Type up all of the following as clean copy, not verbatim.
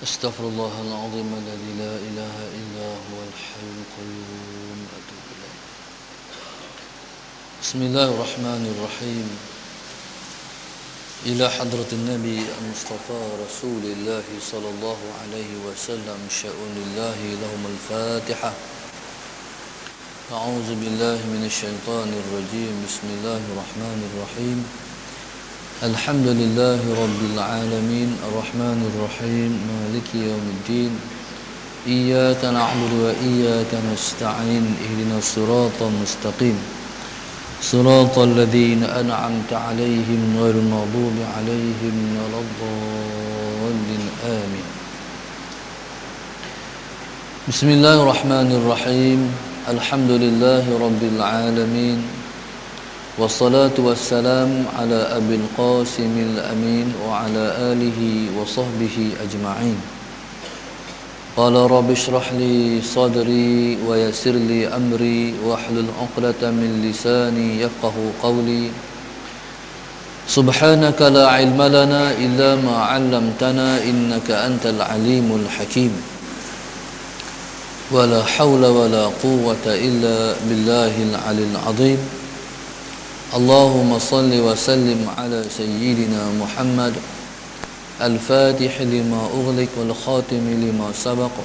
أستغفر الله العظيم الذي لا إله إلا هو الحي القيوم أتوب إليه. بسم الله الرحمن الرحيم. إلى حضرة النبي المصطفى رسول الله صلى الله عليه وسلم شأن الله لهم الفاتحة. أعوذ بالله من الشيطان الرجيم. بسم الله الرحمن الرحيم. الحمد لله رب العالمين الرحمن الرحيم مالك يوم الدين إياك نعبد وإياك نستعين اهدنا الصراط المستقيم صراط الذين أنعمت عليهم غير المغضوب عليهم ولا الضالين آمين. بسم الله الرحمن الرحيم. الحمد لله رب العالمين والصلاة والسلام على أبي القاسم الأمين وعلى آله وصحبه أجمعين. قال رب اشرح لي صدري ويسر لي أمري واحلل عقدة من لساني يفقه قولي. سبحانك لا علم لنا إلا ما علمتنا إنك أنت العليم الحكيم. ولا حول ولا قوة إلا بالله العلي العظيم. اللهم صل وسلم على سيدنا محمد الفاتح لما أغلق والخاتم لما سبق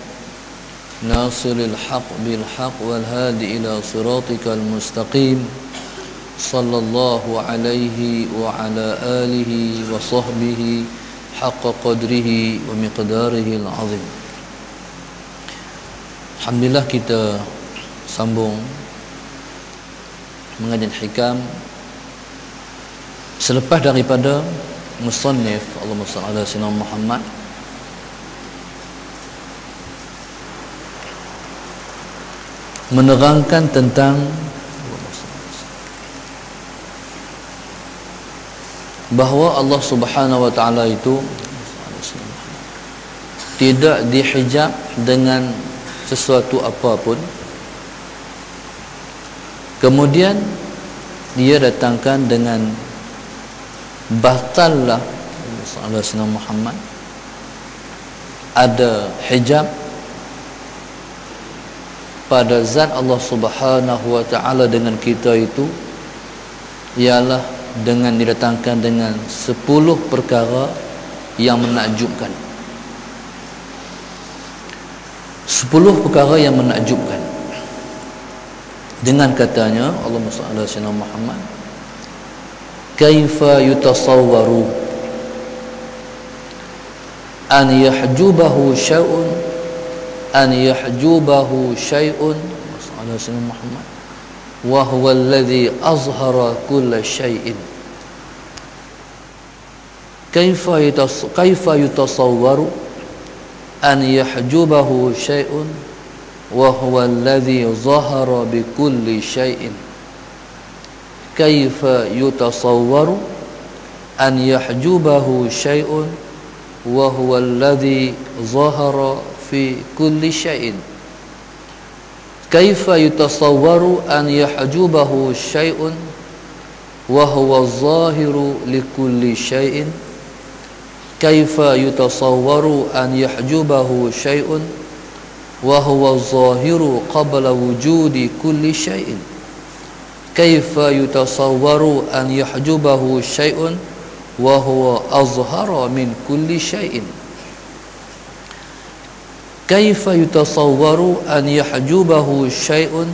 ناصر الحق بالحق والهادي إلى صراطك المستقيم صلى الله عليه وعلى آله وصحبه حق قدره ومقداره العظيم. Alhamdulillah, kita sambung mengaji hikam selepas daripada musannif Allahumma shalli ala sayyidina Muhammad menerangkan tentang bahawa Allah Subhanahu wa taala itu tidak dihijab dengan sesuatu apapun. Kemudian dia datangkan dengan batallah Sayyidina Muhammad ada hijab pada zat Allah Subhanahu wa taala dengan kita itu ialah dengan didatangkan dengan 10 perkara yang menakjubkan. 10 perkara yang menakjubkan. Dengan katanya Allahumma shalli ala sayyidina Muhammad, kaifa yutasawwaru an yahjubahu syai'un ala sayyidina Muhammad wa huwa alladhi azhara kulla syai'in. Kaifa yutasawwaru an yahjubahu syai'un wa huwa alladhi zahara bi kulli syai'in. Kaifa yutasawwaru an yahjubahu syai'un wa huwa alladhi zahara fi kulli syai'in. Kaifa yutasawwaru an yahjubahu syai'un wa huwa zahiru li kulli syai'in. Kaifa yutasawwaru an yahjubahu syai'un wa huwa zahiru qabla wujudi kulli syai'in. Kaifa yutasawwaru an yahjubahu syai'un wa huwa azhara min kulli syai'in. Kaifa yutasawwaru an yahjubahu syai'un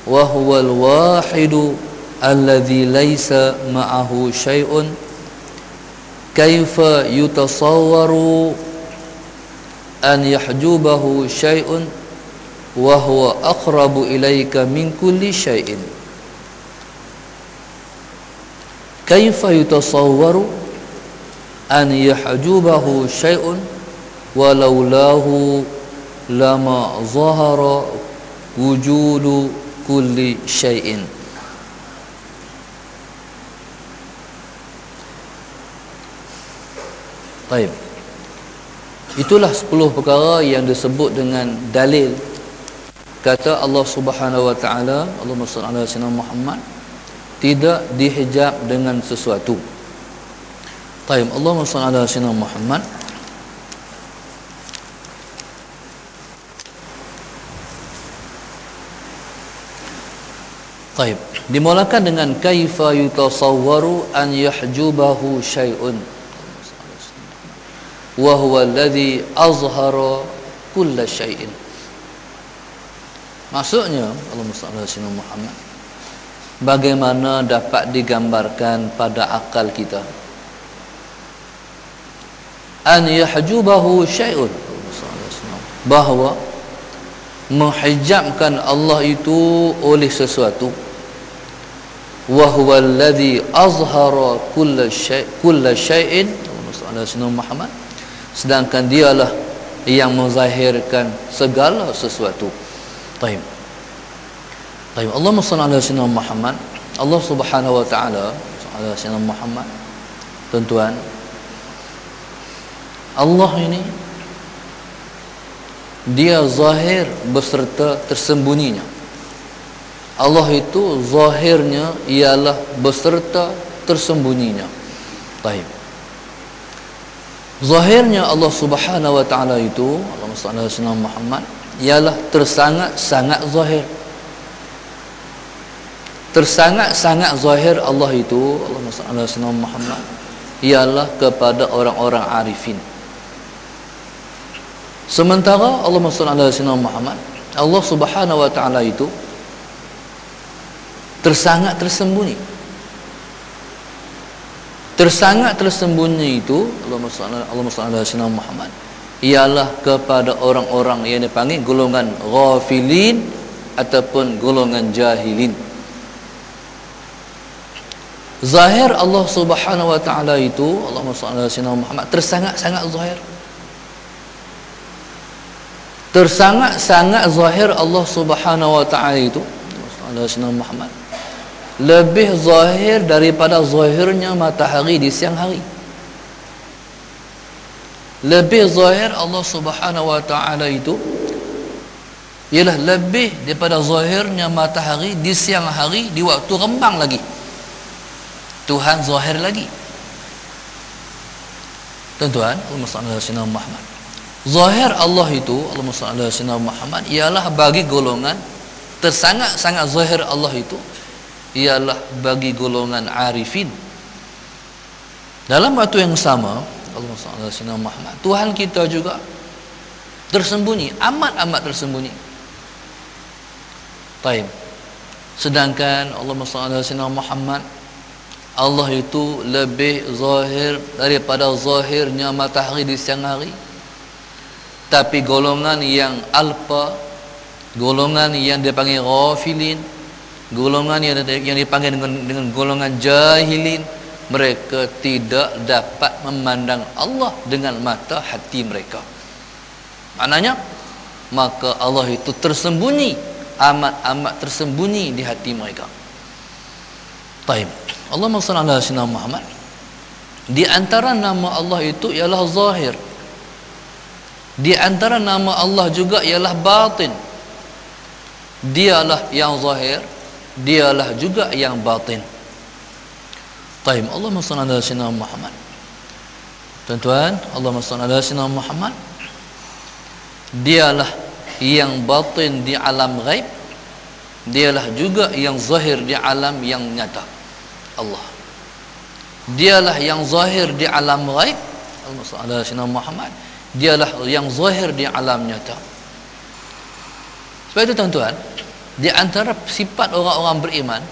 wa huwa al-wahidu alladhi laysa ma'ahu syai'un. Kaifa yutasawwaru an yahjubahu syai'un wa huwa aqrabu ilayka min kulli syai'in. Kaifa yutasawwaru an yahjubahu syai'un wa laulahu lama zahara wujudu kulli syai'in. Baik. Itulah 10 perkara yang disebut dengan dalil kata Allah Subhanahu wa taala, Allahumma shalli ala sayyidina Muhammad, tidak dihijab dengan sesuatu. Baik, Allahumma shalli ala sayyidina Muhammad. Taib. Dimulakan dengan kaifa yutasawwaru an yahjubahu syai'un wa huwa alladhi azhara kulla syai'in. Maksudnya Allahumma shalli ala sayyidina Muhammad, bagaimana dapat digambarkan pada akal kita an yahjubahu syai'un, bahawa menghijabkan Allah itu oleh sesuatu, wa huwa alladhi azhara kulla syai'in, Muhammad, sedangkan dialah yang menzahirkan segala sesuatu. Taib. Allahumma shalli ala sayyidina Muhammad. Allah Subhanahu wa taala ala sayyidina Muhammad. Tuan-tuan, Allah ini dia zahir beserta tersembunyinya. Allah itu zahirnya ialah beserta tersembunyinya. Baik. Zahirnya Allah Subhanahu wa taala itu, Allahumma shalli ala sayyidina Muhammad, ialah tersangat-sangat zahir. Tersangat-sangat zahir Allah itu, Allahumma shalli ala sayyidina Muhammad, ialah kepada orang-orang arifin. Sementara Allahumma shalli ala sayyidina Muhammad, Allah Subhanahu wa taala itu tersangat tersembunyi. Tersangat tersembunyi itu, Allahumma shalli ala sayyidina Muhammad, ialah kepada orang-orang yang dipanggil golongan ghafilin ataupun golongan jahilin. Zahir Allah Subhanahu wa taala itu, Allahumma shalli ala sayyidina Muhammad, tersangat-sangat zahir. Tersangat-sangat zahir Allah Subhanahu wa taala itu, Allahumma shalli ala sayyidina Muhammad, lebih zahir daripada zahirnya matahari di siang hari. Lebih zahir Allah Subhanahu wa taala itu ialah lebih daripada zahirnya matahari di siang hari, di waktu rembang lagi. Tuhan zahir lagi. Tuan-tuan, Allahumma shalli ala sayyidina Muhammad. Zahir Allah itu, Allahumma shalli ala sayyidina Muhammad, ialah bagi golongan tersangat-sangat zahir Allah itu ialah bagi golongan arifin. Dalam waktu yang sama, Allahumma shalli ala sayyidina Muhammad, Tuhan kita juga tersembunyi, amat-amat tersembunyi. Taib. Sedangkan Allahumma shalli ala sayyidina Muhammad, Allah itu lebih zahir daripada zahirnya matahari di siang hari. Tapi golongan yang alpa, golongan yang dipanggil ghafilin, golongan yang dipanggil dengan golongan jahilin, mereka tidak dapat memandang Allah dengan mata hati mereka. Maknanya, maka Allah itu tersembunyi, amat-amat tersembunyi di hati mereka. Taib. Allahumma shalli ala sayyidina Muhammad. Di antara nama Allah itu ialah zahir. Di antara nama Allah juga ialah batin. Dialah yang zahir, dialah juga yang batin. Taib. Allahumma shalli ala sayyidina Muhammad. Tuan-tuan, Allahumma shalli ala sayyidina Muhammad, dialah yang batin di alam ghaib, dialah juga yang zahir di alam yang nyata. Allah. Dialah yang zahir di alam ghaib, Allahumma shalli ala sayyidina Muhammad, dialah yang zahir di alam nyata. Sebab itu tuan-tuan, di antara sifat orang-orang beriman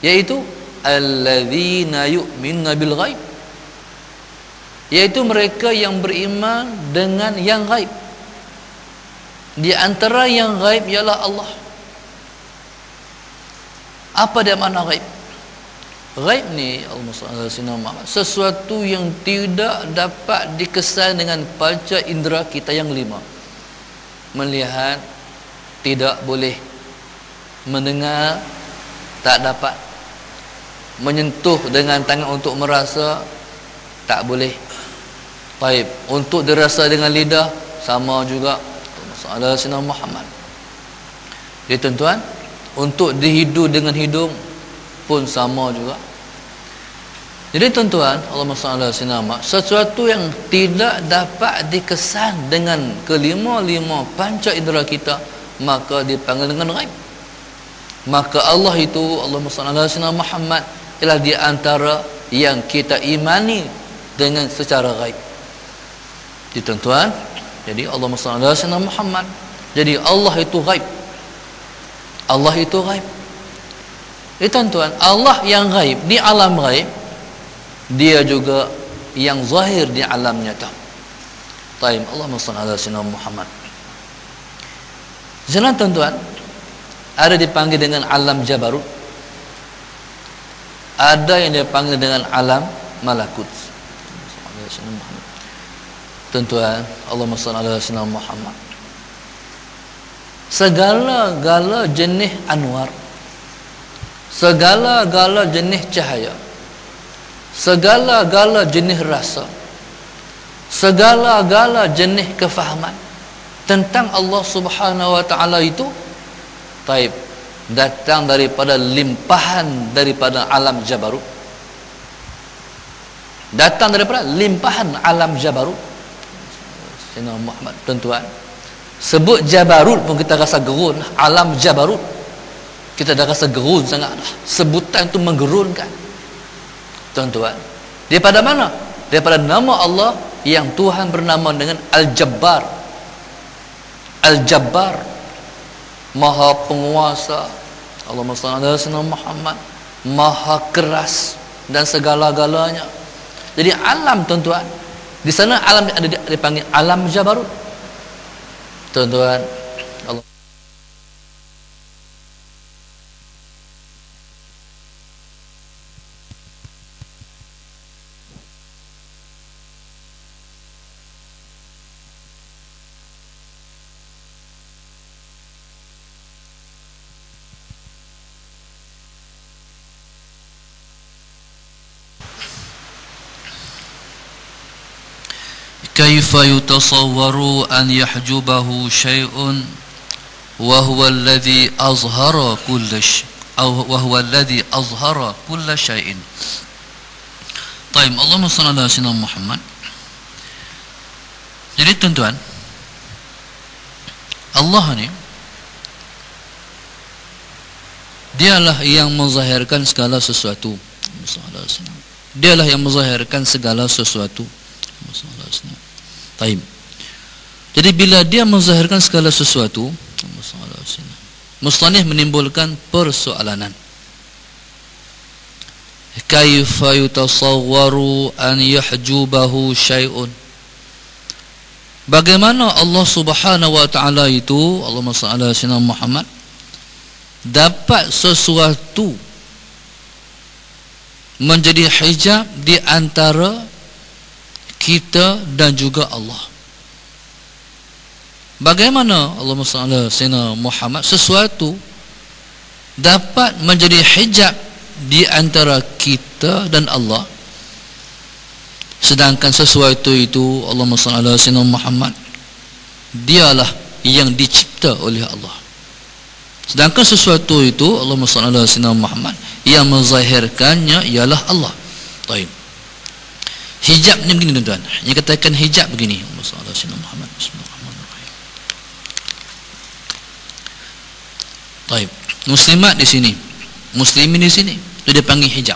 yaitu alladzina yu'minuna bil ghaib, yaitu mereka yang beriman dengan yang ghaib. Di antara yang ghaib ialah Allah. Apa dia makna ghaib? Ghaib ni, Allahumma shalli ala sayyidina Muhammad, sesuatu yang tidak dapat dikesan dengan panca indera kita yang lima. Melihat tidak boleh, mendengar tak dapat, menyentuh dengan tangan untuk merasa tak boleh. Baik, untuk dirasa dengan lidah sama juga. Allahumma shalli ala sayyidina Muhammad. Jadi tuan-tuan, untuk dihidu dengan hidung pun sama juga. Jadi tuan-tuan, Allahumma shalli ala sayyidina Muhammad, sesuatu yang tidak dapat dikesan dengan kelima-lima panca indera kita, maka dipanggil dengan ghaib. Maka Allah itu, Allahumma salli ala sayyidina Muhammad, ialah di antara yang kita imani dengan secara ghaib. Jadi tuan-tuan, jadi Allahumma salli ala sayyidina Muhammad. Jadi Allah itu ghaib. Allah itu ghaib. Tuan-tuan, Allah yang ghaib di alam ghaib, dia juga yang zahir di alam nyata. Taib, Allahumma salli ala sayyidina Muhammad. Jangan tuan-tuan, ada dipanggil dengan alam jabarut, ada yang dipanggil dengan alam malakut. Tuan-tuan, Allahumma salli ala sayyidina Muhammad. Segala-gala jenis anwar, segala-gala jenis cahaya, segala-gala jenis rasa, segala-gala jenis kefahaman tentang Allah Subhanahu wa taala itu taib, datang daripada limpahan daripada alam jabarut, datang daripada limpahan alam jabarut. Sayyidina Muhammad, tuan-tuan, sebut jabarut pun kita rasa gerun. Alam jabarut kita dah rasa gerun sangat dah. Sebutan itu menggerunkan, tuan-tuan. Daripada mana? Daripada nama Allah yang Tuhan bernama dengan Al-Jabbar. Al-Jabbar, Maha Penguasa. Allahumma salli ala sayyidina Muhammad, Maha Keras dan segala-galanya. Jadi alam, tuan-tuan, di sana alam ada dipanggil alam jabarut. Tuan-tuan, Allah كيف يتصور أن يحجبه شيء وهو الذي أظهر كل شيء أو وهو الذي أظهر كل شيء. طيب, اللهم صل على سيدنا محمد. Jadi tuan-tuan, Allah ni dialah yang menzahirkan segala sesuatu. Dialah yang menzahirkan segala sesuatu. Taib. Jadi bila dia menzahirkan segala sesuatu, musannif menimbulkan persoalanan. Kaifa yutasawwaru an yahjubahu syai'un? Bagaimana Allah Subhanahu wa taala itu, Allahumma shalli ala sayyidina Muhammad, dapat sesuatu menjadi hijab di antara kita dan juga Allah? Bagaimana Allahumma shalli ala sayyidina Muhammad sesuatu dapat menjadi hijab di antara kita dan Allah, sedangkan sesuatu itu Allahumma shalli ala sayyidina Muhammad dialah yang dicipta oleh Allah, sedangkan sesuatu itu Allahumma shalli ala sayyidina Muhammad yang menzahirkannya ialah Allah. Baik. Hijab ni begini, tuan-tuan. Yang katakan hijab begini. Muhammad. Bismillahirrahmanirrahim. Baik. Muslimat di sini, muslimin di sini, itu dia panggil hijab.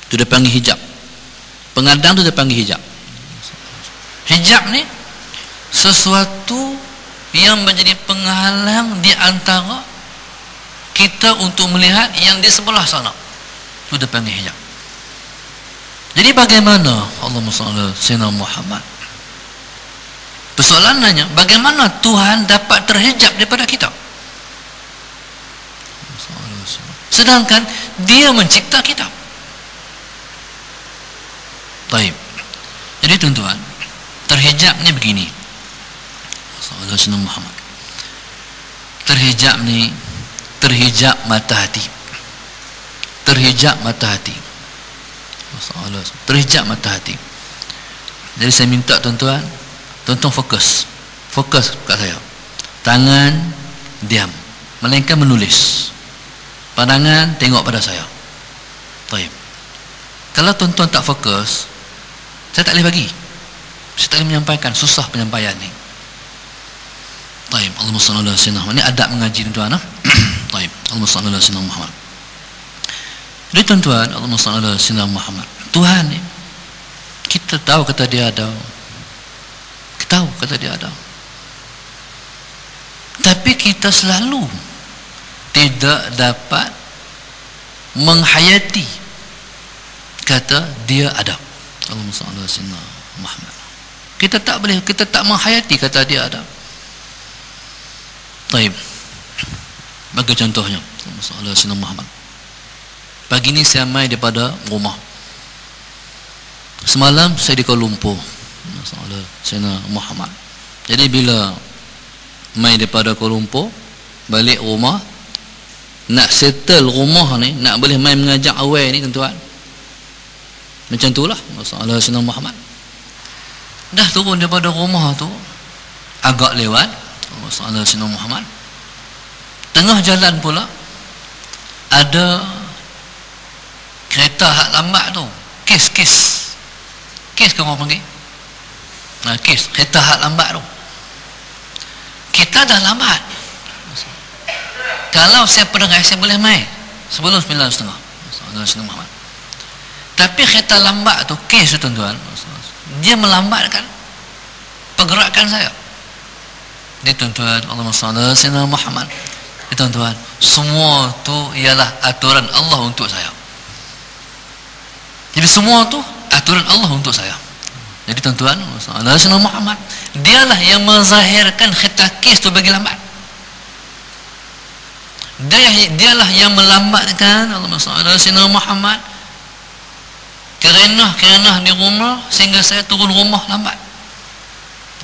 Itu dia panggil hijab. Pengadang tu dia panggil hijab. Hijab ni sesuatu yang menjadi penghalang di antara kita untuk melihat yang di sebelah sana. Itu dia panggil hijab. Jadi bagaimana Allahumma shalli ala sayyidina Muhammad? Persoalannya, bagaimana Tuhan dapat terhijab daripada kita? Sedangkan Dia mencipta kita. Baik. Jadi tuan-tuan, terhijab ni begini. Sallallahu alaihi wasallam Muhammad. Terhijab ni, terhijab mata hati. Terhijab mata hati. Terhijab mata hati. Jadi saya minta tuan-tuan fokus kat saya. Tangan diam, melainkan menulis. Pandangan tengok pada saya. Baik. Kalau tuan-tuan tak fokus, saya tak boleh bagi. Saya tak boleh menyampaikan, susah penyampaian ni. Baik, Allahumma shalli ala sayyidina. Ini adab mengaji tuan-tuan. Baik. Allahumma salli ala sayyidina Muhammad. Jadi tuan-tuan, Allahumma salli ala sayyidina Muhammad. Tuhan ni, kita tahu kata dia ada. Kita tahu kata dia ada. Tapi kita selalu tidak dapat menghayati kata dia ada. Allahumma salli ala sayyidina Muhammad. Kita tak menghayati kata dia ada. Baik. Bagi contohnya, Allahumma salli ala sayyidina Muhammad. Pagi ni saya mai daripada rumah. Semalam saya di Kuala Lumpur. Allahumma salli ala sayyidina Muhammad. Jadi bila mai daripada Kuala Lumpur balik rumah, nak settle rumah ni, nak boleh mai mengajak awal ni tuan-tuan, macam itulah masalah Sayyidina Muhammad. Dah turun daripada rumah tu agak lewat masalah Sayyidina Muhammad, tengah jalan pula ada kereta hak lambat tu, kes ke orang panggil, kes kereta hak lambat tu. Kita dah lambat. Kalau saya pendengar, saya boleh main sebelum 9.30 Sayyidina Muhammad. Tapi kereta lambat tu, kes tu tuan-tuan, dia melambatkan pergerakan saya. Dia tuan-tuan, Allahumma salli ala sayyidina Muhammad. Dia tuan-tuan, semua tu ialah aturan Allah untuk saya. Jadi semua tu aturan Allah untuk saya. Jadi tuan-tuan, Allahumma salli ala sayyidina Muhammad, dialah yang menzahirkan kereta kes tu bagi lambat. Dialah yang melambatkan, Allahumma salli ala sayyidina Muhammad, kerenah di rumah sehingga saya turun rumah lambat.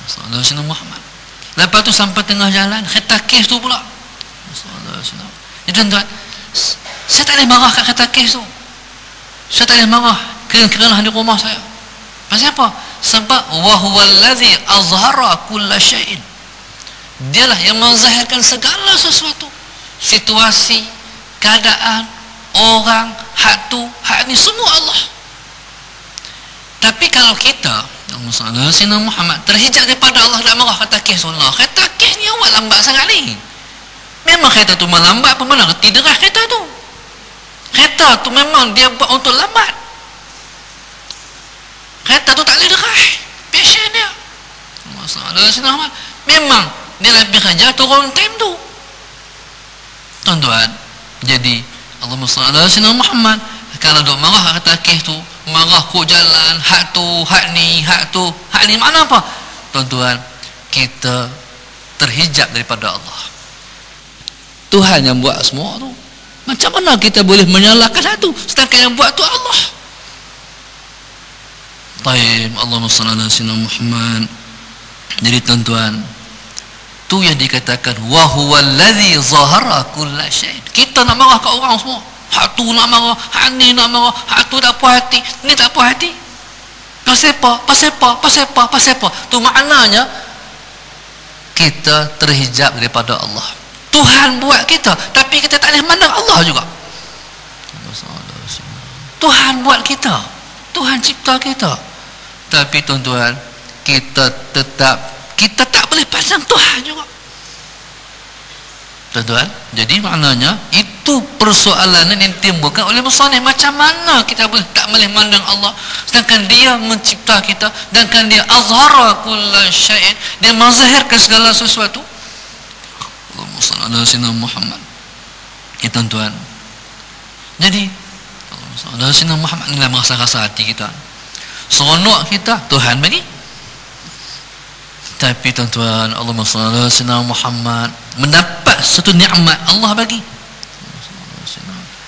Sallallahu alaihi wasallam Muhammad. Lepas tu sampai tengah jalan kereta kes tu pula. Sallallahu alaihi wasallam. Jadi tuan-tuan, saya tak boleh marah kat kereta kes tu. Saya tak boleh marah kerenah di rumah saya. Pasal apa? Sebab wa huwallazi azhara kulla syai'in. Dialah yang menzahirkan segala sesuatu. Situasi, keadaan, orang, hak tu, hak ni semua Allah. Tapi kalau kita Sayyidina Muhammad terhijab daripada Allah, tak marah kata kes Allah. Kata kes ni awak lambat sangat ni. Memang kereta tu melambat apa mana? Tidak kereta tu. Kereta tu memang dia buat untuk lambat. Kereta tu tak boleh derah. Passion dia. Sayyidina Muhammad memang dia lebih kerja turun time tu. Tuan-tuan, jadi Allahumma salli ala sayyidina Muhammad. Kalau duk marah kata kes tu, marah kok jalan, hak tu, hak ni, hak tu, hak ni, makna apa? Tuan-tuan, kita terhijab daripada Allah. Tuhan yang buat semua tu. Macam mana kita boleh menyalahkan satu sedangkan yang buat tu Allah? Baik, Allahumma salli ala sayyidina Muhammad. Jadi tuan-tuan, tu yang dikatakan wa huwallazi zahara kulla syai'. Kita nak marah kat orang semua. Hak tu nak marah, hak ni nak marah, hak tu tak puas hati, ni tak puas hati. Pasal apa? Tu maknanya kita terhijab daripada Allah. Tuhan buat kita, tapi kita tak boleh mandang Allah juga. Tuhan buat kita, Tuhan cipta kita, tapi tuan-tuan, kita tak boleh pandang Tuhan juga. Tuan-tuan, jadi maknanya itu persoalan yang ditimbulkan oleh musannif. Macam mana kita tak boleh mandang Allah sedangkan dia mencipta kita, sedangkan dia azhara kulla syai'in, dia menzahirkan segala sesuatu. Allahumma shalli ala sayyidina Muhammad. Ya tuan-tuan, jadi Allahumma shalli ala sayyidina Muhammad, inilah rasa-rasa hati kita, seronok kita Tuhan bagi. Tapi tuan-tuan, Allahumma shalli ala sayyidina Muhammad, mendapat satu nikmat Allah bagi.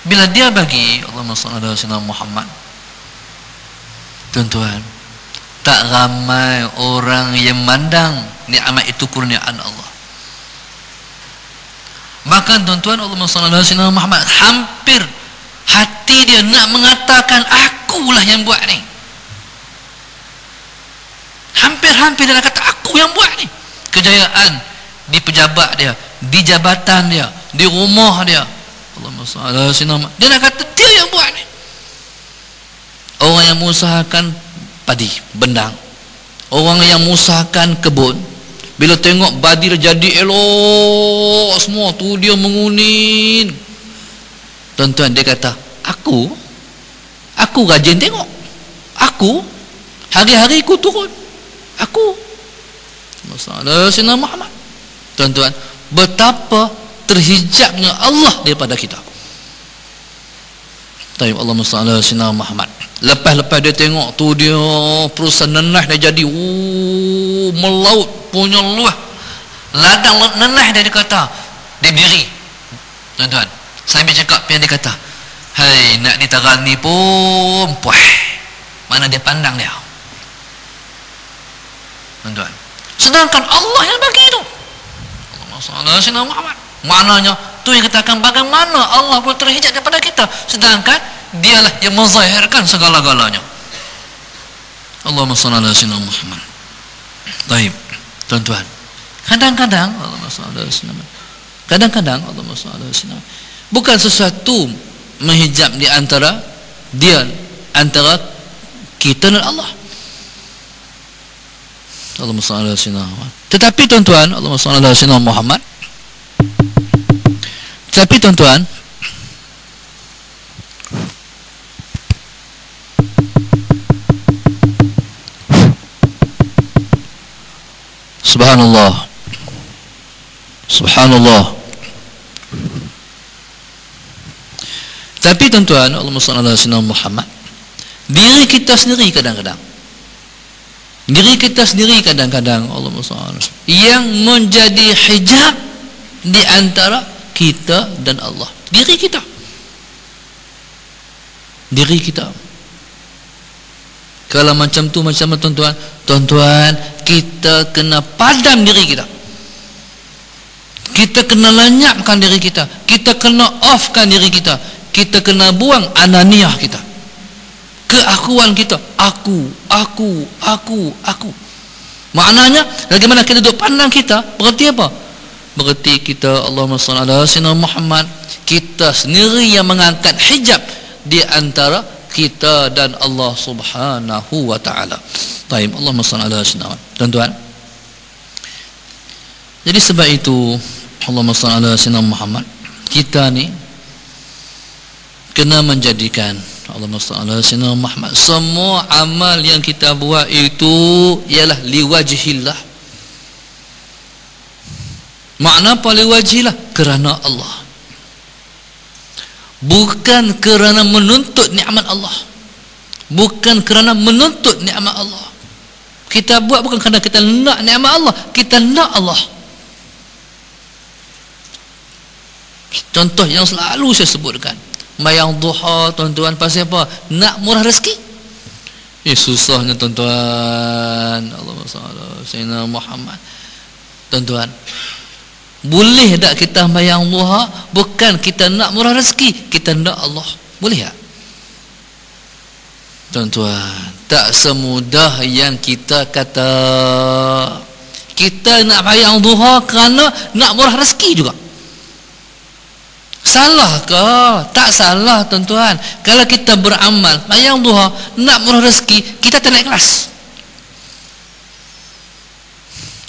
Bila dia bagi, Allahumma shalli ala sayyidina Muhammad, tuan-tuan, tak ramai orang yang mandang nikmat itu kurniaan Allah. Bahkan tuan-tuan, Allahumma shalli ala sayyidina Muhammad, hampir hati dia nak mengatakan akulah yang buat ni. Hampir dia nak kata aku yang buat ni. Kejayaan di pejabat dia, di jabatan dia, di rumah dia, Allahumma shalli ala sayyidina Muhammad, dia nak kata dia yang buat ni. Orang yang mengusahakan padi, bendang, orang yang mengusahakan kebun, bila tengok badir jadi elok semua tu, dia mengunin, Tuan-tuan, dia kata, aku rajin tengok, aku hari-hari aku turun, aku masalah Sayyidina Muhammad. Tuan-tuan, betapa terhijabnya Allah daripada kita. Taib Allahumma salli ala Sayyidina Muhammad. Lepas dia tengok tu, dia perusahaan nenah dia jadi melaut punya luah, ladang nenah dia kata, dia berdiri. Tuan-tuan, sambil cakap yang dia kata, hai, nak ditarani pun puah, mana dia pandang dia. Tuan-tuan, sedangkan Allah yang bagi itu. Allahumma salli ala Sayyidina Muhammad. Maknanya tu yang katakan bagaimana Allah boleh terhijab daripada kita, sedangkan dialah yang menzahirkan segala-galanya. Allahumma salli ala Sayyidina Muhammad. Baik, tuan-tuan, kadang-kadang Allahumma salli ala Sayyidina Muhammad, kadang-kadang Allahumma salli ala Sayyidina Muhammad, bukan sesuatu menghijab di antara kita dan Allah. Allahumma salli ala Sayyidina Muhammad. Tetapi tuan-tuan, Allahumma salli ala Sayyidina Muhammad. Tapi tuan-tuan, subhanallah, subhanallah. Tapi tuan-tuan, Allahumma salli ala Sayyidina Muhammad, diri kita sendiri kadang-kadang, Allahumma salli, yang menjadi hijab di antara kita dan Allah, diri kita. Kalau macam tu, macam mana tuan-tuan, kita kena padam diri kita, kita kena lenyapkan diri kita, kita kena offkan diri kita, kita kena buang ananiah kita, keakuan kita, aku. Maknanya bagaimana kita duduk pandang kita, berarti apa? Berarti kita, Allahumma salli ala Sayyidina Muhammad, kita sendiri yang mengangkat hijab di antara kita dan Allah Subhanahu wa taala. Baik, Allahumma salli ala Sayyidina Muhammad. Tuan-tuan, jadi sebab itu Allahumma salli ala Sayyidina Muhammad, kita ni kena menjadikan Allahumma salli ala Sayyidina Muhammad, semua amal yang kita buat itu ialah liwajhillah. Makna apa liwajhillah? Kerana Allah, bukan kerana menuntut nikmat Allah, bukan kerana menuntut nikmat Allah. Kita buat bukan kerana kita nak nikmat Allah, kita nak Allah. Contoh yang selalu saya sebutkan, sembahyang duha, tuan-tuan, pasal apa? Nak murah rezeki. Susahnya tuan-tuan. Allahumma salli ala Sayyidina Muhammad. Tuan-tuan, boleh tak kita sembahyang duha bukan kita nak murah rezeki, kita nak Allah? Boleh tak? Tuan-tuan, tak semudah yang kita kata. Kita nak sembahyang duha kerana nak murah rezeki juga. Salah ke? Tak salah tuan-tuan. Kalau kita beramal sembahyang duha nak murah rezeki, kita tak nak ikhlas.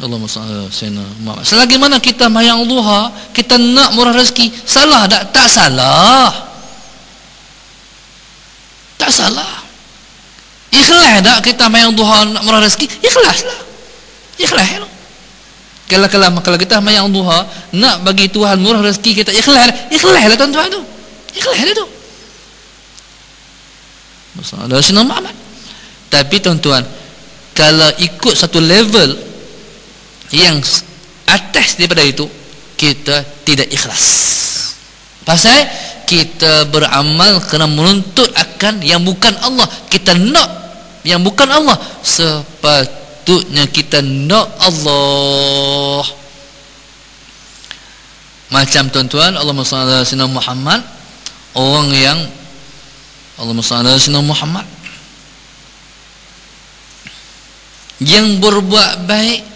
Allahumma salli ala Sayyidina Muhammad. Selagi mana kita sembahyang duha, kita nak murah rezeki, salah tak? Tak salah. Tak salah. Ikhlas tak kita sembahyang duha nak murah rezeki? Ikhlaslah. Ikhlas. Kalau kita sembahyang duha nak bagi Tuhan murah rezeki, kita ikhlaslah tuan-tuan tu. Ikhlaslah tu. Masalah Sayyidina Muhammad. Tapi tuan-tuan, kalau ikut satu level yang atas daripada itu, kita tidak ikhlas. Pasal kita beramal kerana menuntut akan yang bukan Allah, kita nak yang bukan Allah. Sepatutnya kita nak Allah. Macam tuan-tuan, Allahumma salli ala Sayyidina Muhammad, orang yang Allahumma salli ala Sayyidina Muhammad yang berbuat baik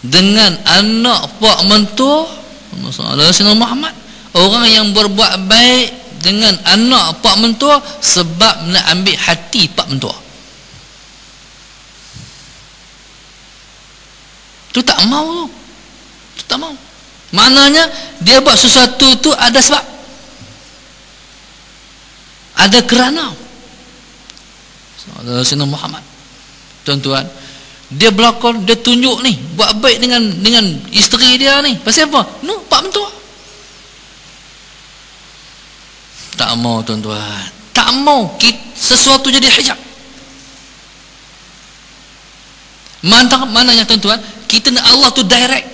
dengan anak pak mentua, Allahumma salli Muhammad, orang yang berbuat baik dengan anak pak mentua sebab nak ambil hati pak mentua, tu tak mau. Maknanya dia buat sesuatu tu ada sebab, ada kerana. Sayyidina Muhammad, tuan-tuan, dia berlakon, dia tunjuk ni buat baik dengan isteri dia ni. Pasal apa? No, pak mentua. Tak mau, tuan-tuan, tak mau sesuatu jadi hijab. Maknanya, tuan-tuan, kita nak Allah tu direct.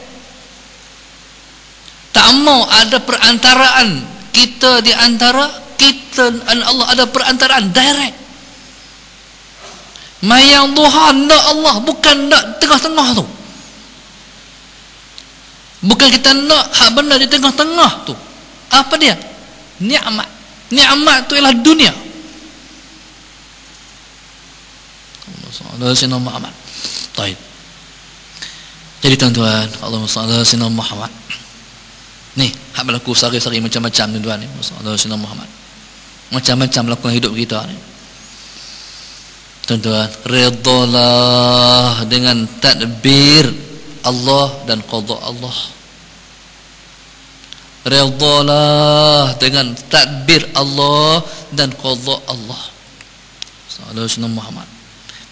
Tak mau ada perantaraan kita di antara kita dan Allah, ada perantaraan direct. Mayang duha nak Allah, bukan nak tengah-tengah tu. Bukan kita nak hak benda di tengah-tengah tu. Apa dia? Nikmat. Nikmat tu ialah dunia. Sayyidina Muhammad. Baik. Jadi tuan-tuan, Allahumma salli ala Sayyidina Muhammad. Ni, hak berlaku sehari-hari macam-macam tuan-tuan ni. Sayyidina Muhammad. Macam-macam lakukan hidup kita ni. Tuan-tuan, redalah dengan tadbir Allah dan qada Allah. Redalah dengan tadbir Allah dan qada Allah. Sayyidina Muhammad.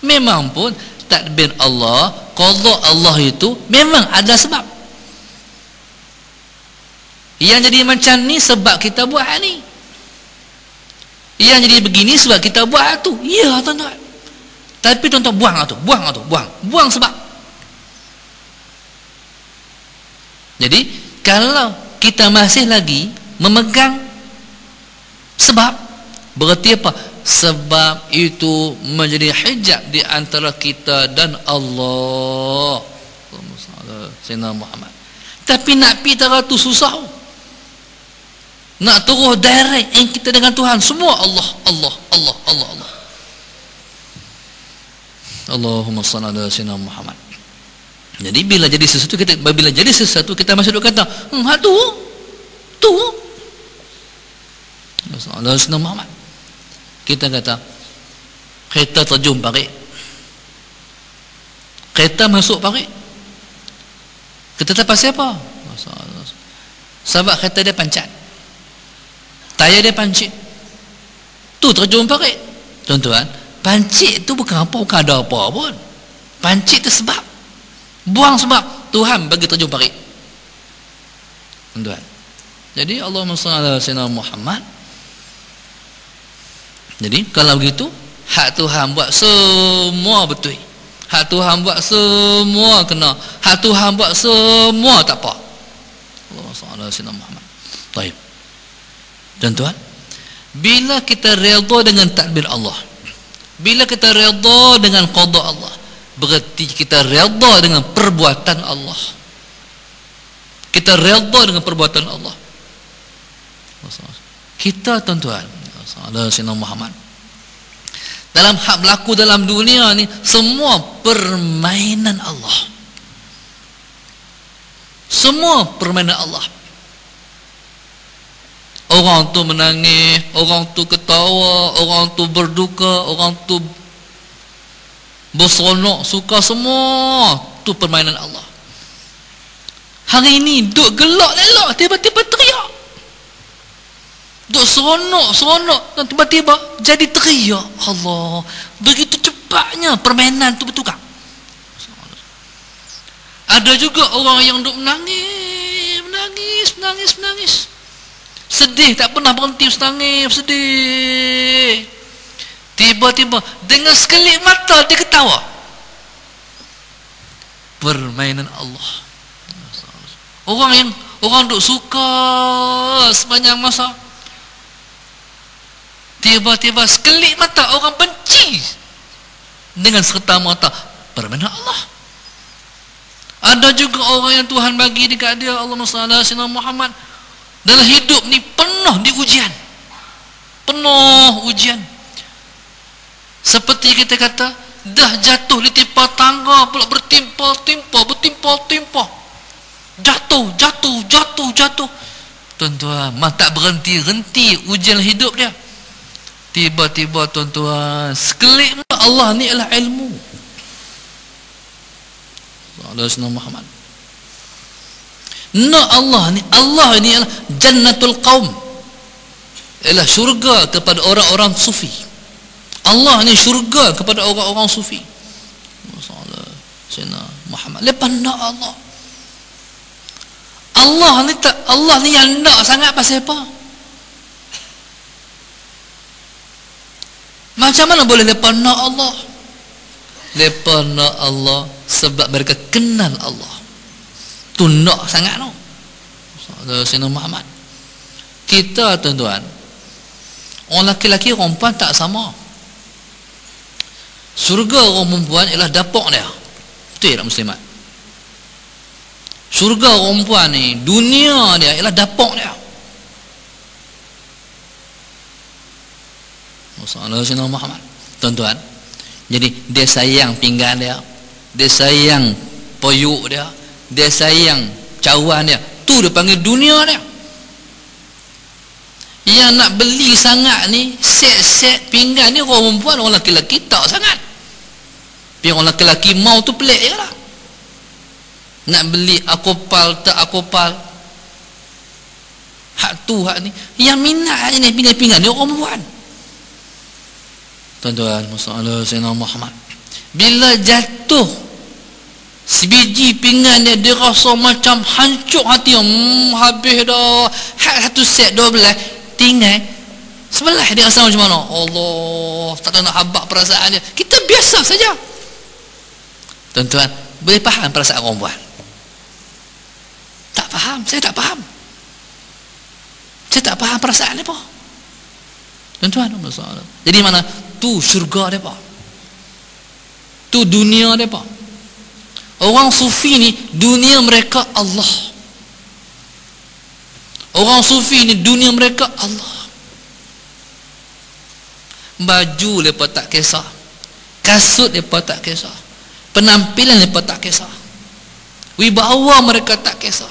Memang pun tadbir Allah, qada Allah itu memang ada sebab. Yang jadi macam ni sebab kita buat ni. Yang jadi begini sebab kita buat tu. Ya, tuan-tuan. Tapi tuan-tuan buang sebab. Jadi kalau kita masih lagi memegang sebab, berarti apa? Sebab itu menjadi hijab di antara kita dan Allah. Sayyidina Muhammad. Tapi nak pergi tara tu susah. Nak terus direct yang kita dengan Tuhan semua Allah. Allahumma salli ala Sayyidina Muhammad. Jadi bila jadi sesuatu kita masih duk kata, tu. Sayyidina Muhammad. Kita kata kereta terjun parit, kereta masuk parit, kita tak pasal apa? Sebab kereta dia pancat, tayar dia pancit, tu terjun parit. Tuan-tuan, pancit tu bukan ada apa pun. Pancit tu sebab, buang sebab, Tuhan bagi terjun parit. Tuan-tuan, jadi Allahumma salli ala Sayyidina Muhammad. Jadi kalau begitu, hak Tuhan buat semua betul, hak Tuhan buat semua kena, hak Tuhan buat semua tak apa. Allahumma salli ala Sayyidina Muhammad. Baik, tuan-tuan, bila kita redha dengan takbir Allah, bila kita redha dengan qada Allah, berarti kita redha dengan perbuatan Allah. Kita redha dengan perbuatan Allah. Kita, tuan-tuan, ada Sayyidina Muhammad, dalam hak berlaku dalam dunia ni semua permainan Allah. Semua permainan Allah. Orang tu menangis, orang tu ketawa, orang tu berduka, orang tu berseronok, suka, semua tu permainan Allah. Hari ini duk gelak lelak, tiba-tiba teriak. Duk seronok dan tiba-tiba jadi teriak. Allah, begitu cepatnya permainan tu bertukar. Ada juga orang yang duk menangis, sedih, tak pernah berhenti menangis, sedih. Tiba-tiba dengan sekelip mata dia ketawa. Permainan Allah. Orang duk suka sepanjang masa, tiba-tiba sekelip mata orang benci dengan serta-merta permainan Allah. Ada juga orang yang Tuhan bagi dekat dia, Allahumma salli ala Sayyidina Muhammad, dalam hidup ni penuh diujian, penuh ujian. Seperti kita kata, dah jatuh di timpa tangga pula bertimpa-timpa, jatuh. Tuan-tuan, tak berhenti-henti ujian hidup dia. Tiba-tiba, tuan-tuan, sekelip Allah ni adalah ilmu. Allah Muhammad. Nak Allah ni ialah jannatul qaum, ialah syurga kepada orang-orang sufi. Allah ni syurga kepada orang-orang sufi. Masalah Sayyidina Muhammad lepas nak Allah. Allah ni yang nak sangat pasal apa? Macam mana boleh lepas nak Allah? Lepas nak Allah sebab mereka kenal Allah. Tu nak sangat no. Sayyidina Muhammad. Kita tuan-tuan, orang lelaki-lelaki orang perempuan tak sama. Surga orang perempuan ialah dapur dia. Betul tak muslimat? Surga orang perempuan ni, dunia dia ialah dapur dia. Masalah Sayyidina Muhammad. Tuan-tuan, jadi dia sayang pinggan dia, dia sayang peyuk dia, dia sayang cawan dia. Tu dia panggil dunia dia. Yang nak beli sangat ni, set-set pinggan ni orang perempuan, orang lelaki-lelaki tak sangat. Tapi orang lelaki-lelaki mau tu pelik je lah. Nak beli akopal tak akopal, hak tu hak ni. Yang minat je ni pinggan ni orang perempuan. Tuan-tuan, masalah Sayyidina Muhammad, bila jatuh sebiji pinggan dia rasa macam hancur hati. Habis dah. Hak satu set 12 tinggal sebelah dia rasa macam mana? Allah, tak tahu nak habaq perasaan dia. Kita biasa saja. Tuan-tuan, boleh faham perasaan orang perempuan? Tak faham, saya tak faham. Saya tak faham perasaan dia apa. Tuan-tuan, masalah. Jadi mana? Tu syurga dia apa? Tu dunia dia apa? Orang sufi ni dunia mereka Allah. Orang sufi ni dunia mereka Allah. Baju mereka tak kisah, kasut mereka tak kisah, penampilan mereka tak kisah, wibawa mereka tak kisah,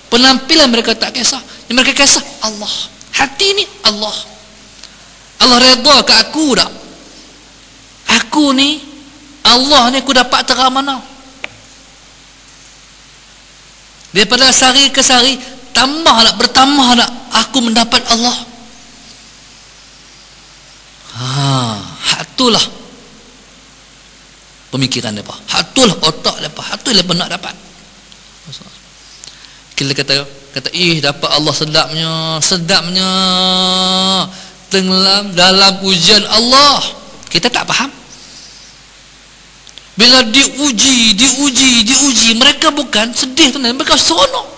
penampilan mereka tak kisah. Yang mereka kisah Allah. Hati ni Allah. Allah redha ke aku tak? Aku ni Allah ni aku dapat terang mana? Daripada sehari ke sehari tambah tak, bertambah tak aku mendapat Allah. Hak itulah pemikiran mereka, hak itulah otak mereka, hak itulah mereka nak dapat. Kita kata dapat Allah sedapnya tenggelam dalam ujian Allah. Kita tak faham. Bila diuji, mereka bukan sedih, mereka seronok.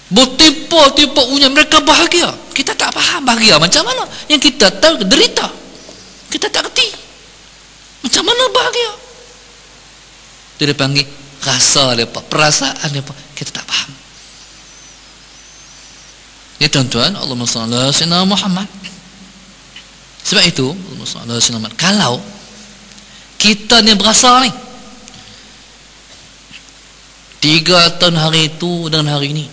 Bertipu-tipu ujian, mereka bahagia. Kita tak faham bahagia macam mana. Yang kita tahu derita, kita tak kerti macam mana bahagia. Itu dia panggil rasa mereka, perasaan mereka, kita tak faham. Ya tuan-tuan, Allahumma salli ala sayyidina Muhammad. Sebab itu, Allahumma salli ala sayyidina Muhammad, kalau kita ni berasa ni 3 tahun hari itu dengan hari ini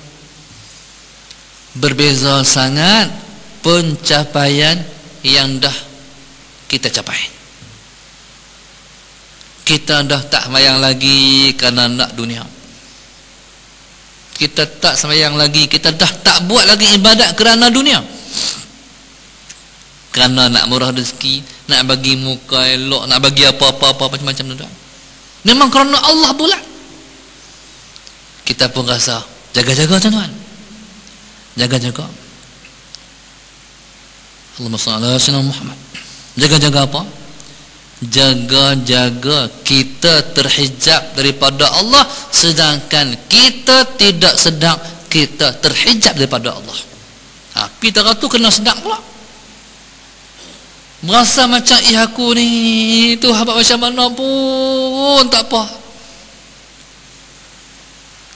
berbeza sangat pencapaian yang dah kita capai. Kita dah tak sembahyang lagi kerana nak dunia. Kita tak sembahyang lagi, kita dah tak buat lagi ibadat kerana dunia, kerana nak murah rezeki, nak bagi muka elok, nak bagi apa-apa macam-macam tuan. Memang kerana Allah pula. Kita pun rasa jaga-jaga tuan-tuan, jaga-jaga. Allahumma salli ala sayyidina Muhammad. Jaga-jaga apa? Jaga-jaga kita terhijab daripada Allah, sedangkan kita tidak sedang kita terhijab daripada Allah. Tapi tak tu kena sedang pula. Merasa macam aku ni tu habaq macam mana pun tak apa.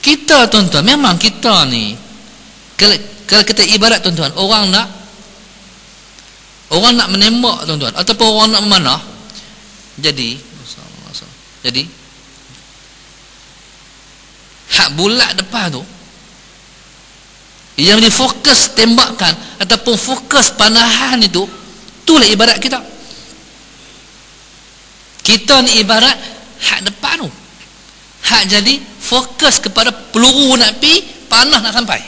Kita tuan-tuan, memang kita ni kalau kita ibarat tuan-tuan, orang nak menembak tuan-tuan, ataupun orang nak memanah. Jadi hak bulat depan tu yang difokus tembakan ataupun fokus panahan itu, itulah ibarat kita. Kita ni ibarat hak depan tu, hak jadi fokus kepada peluru nak pi, panah nak sampai.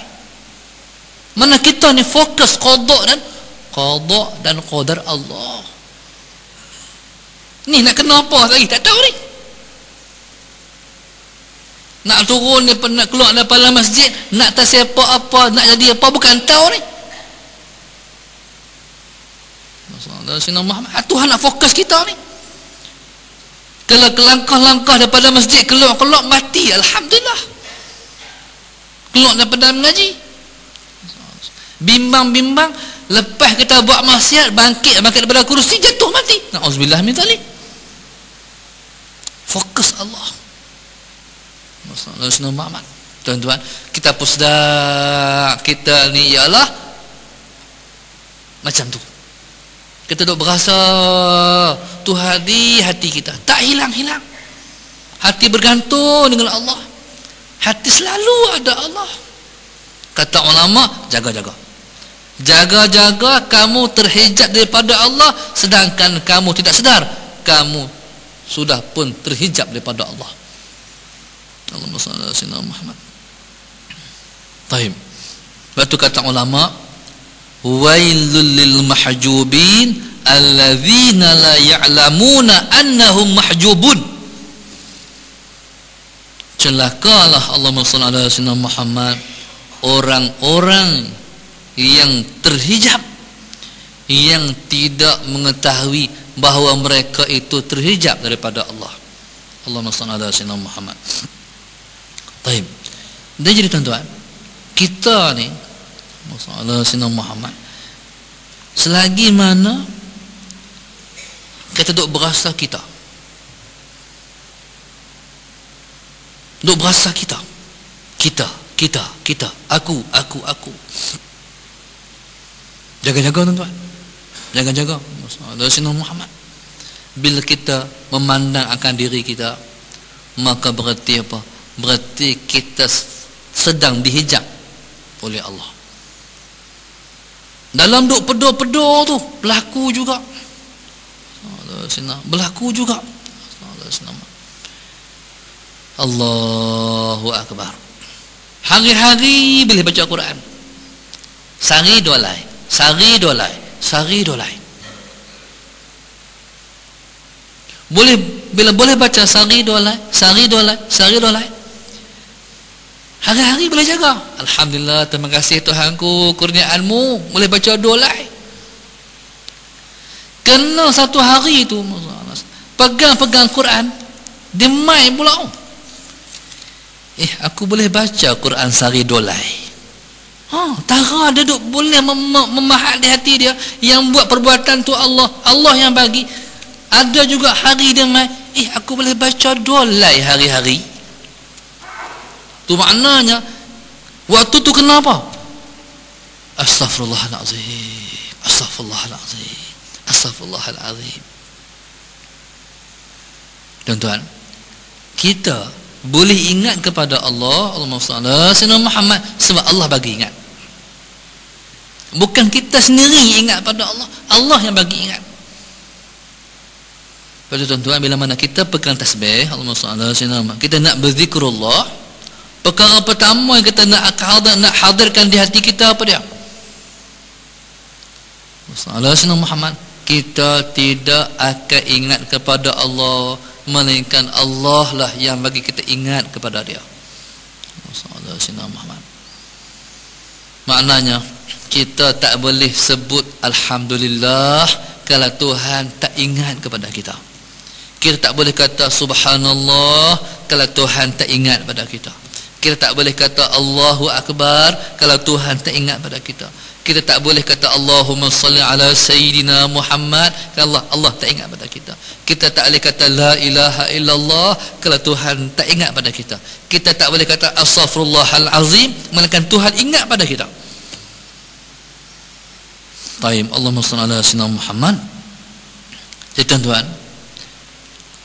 Mana kita ni fokus qada dan qadar Allah. Ni nak kena apa lagi tak tahu ni. Nak turun ni, nak keluar daripada masjid, nak tak siapa apa, nak jadi apa, bukan tahu ni. Masalah Muhammad, Tuhan nak fokus kita ni. Kalau langkah-langkah daripada masjid keluar mati, alhamdulillah. Keluar daripada mengaji. Bimbang-bimbang, lepas kita buat maksiat, bangkit daripada kursi, jatuh mati. Na'udzubillah min dzalik. Fokus Allah. Masalah Muhammad. Tuan-tuan, kita pusdak kita ni ialah macam tu. Kita duk berasa Tuhan di hati kita, tak hilang-hilang. Hati bergantung dengan Allah. Hati selalu ada Allah. Kata ulama, jaga-jaga. Jaga-jaga kamu terhijab daripada Allah, sedangkan kamu tidak sedar kamu sudah pun terhijab daripada Allah. Allahumma shalli ala sayyidina Muhammad. Baik. Batu kata ulama, wailul lil mahjubin alladzina la ya'lamuna annahum mahjubun. Celakalah, Allahumma shalli ala sayyidina Muhammad, orang-orang yang terhijab, yang tidak mengetahui bahawa mereka itu terhijab daripada Allah. Allahumma shalli ala sayyidina Muhammad. Baik. Dan jadi tuan-tuan, kita ni masalah Sayyidina Muhammad, selagi mana kita duk berasa kita aku, jaga-jaga tuan-tuan, jaga-jaga masalah Sayyidina Muhammad. Bila kita memandang akan diri kita, maka berarti apa? Berarti kita sedang dihijab oleh Allah. Dalam duk pedo-pedo tu berlaku juga. Berlaku juga. Allahu Akbar. Hari-hari boleh baca Quran. Sari dolai. Boleh, bila boleh baca sari dolai. Hari-hari boleh jaga. Alhamdulillah, terima kasih Tuhanku, kurniaanmu, boleh baca dolai. Kena satu hari itu pegang Quran, dia main pula. Aku boleh baca Quran sari dolai. Tara dia duk boleh memahat di hati dia, yang buat perbuatan tu Allah yang bagi. Ada juga hari dia main, aku boleh baca dolai hari-hari. Tu maknanya waktu tu kenapa? Astaghfirullahalazim. Tuan-tuan, kita boleh ingat kepada Allah, Allahumma shalli ala sayyidina Muhammad, sebab Allah bagi ingat. Bukan kita sendiri ingat pada Allah, Allah yang bagi ingat. Pada tuan-tuan, bila mana kita pegang tasbih, Allahumma shalli ala sayyidina Muhammad, kita nak berzikrullah, perkara pertama yang kita nak hadirkan di hati kita apa dia? Sayyidina Muhammad. Kita tidak akan ingat kepada Allah, melainkan Allah lah yang bagi kita ingat kepada dia. Sayyidina Muhammad. Maknanya kita tak boleh sebut alhamdulillah kalau Tuhan tak ingat kepada kita. Kita tak boleh kata subhanallah kalau Tuhan tak ingat pada kita. Kita tak boleh kata Allahu Akbar kalau Tuhan tak ingat pada kita. Kita tak boleh kata Allahumma salli ala Sayyidina Muhammad kalau Allah tak ingat pada kita. Kita tak boleh kata la ilaha illallah kalau Tuhan tak ingat pada kita. Kita tak boleh kata astaghfirullahalazim melainkan Tuhan ingat pada kita. Baik, Allahumma salli ala Sayyidina Muhammad. Jadi tuan-tuan,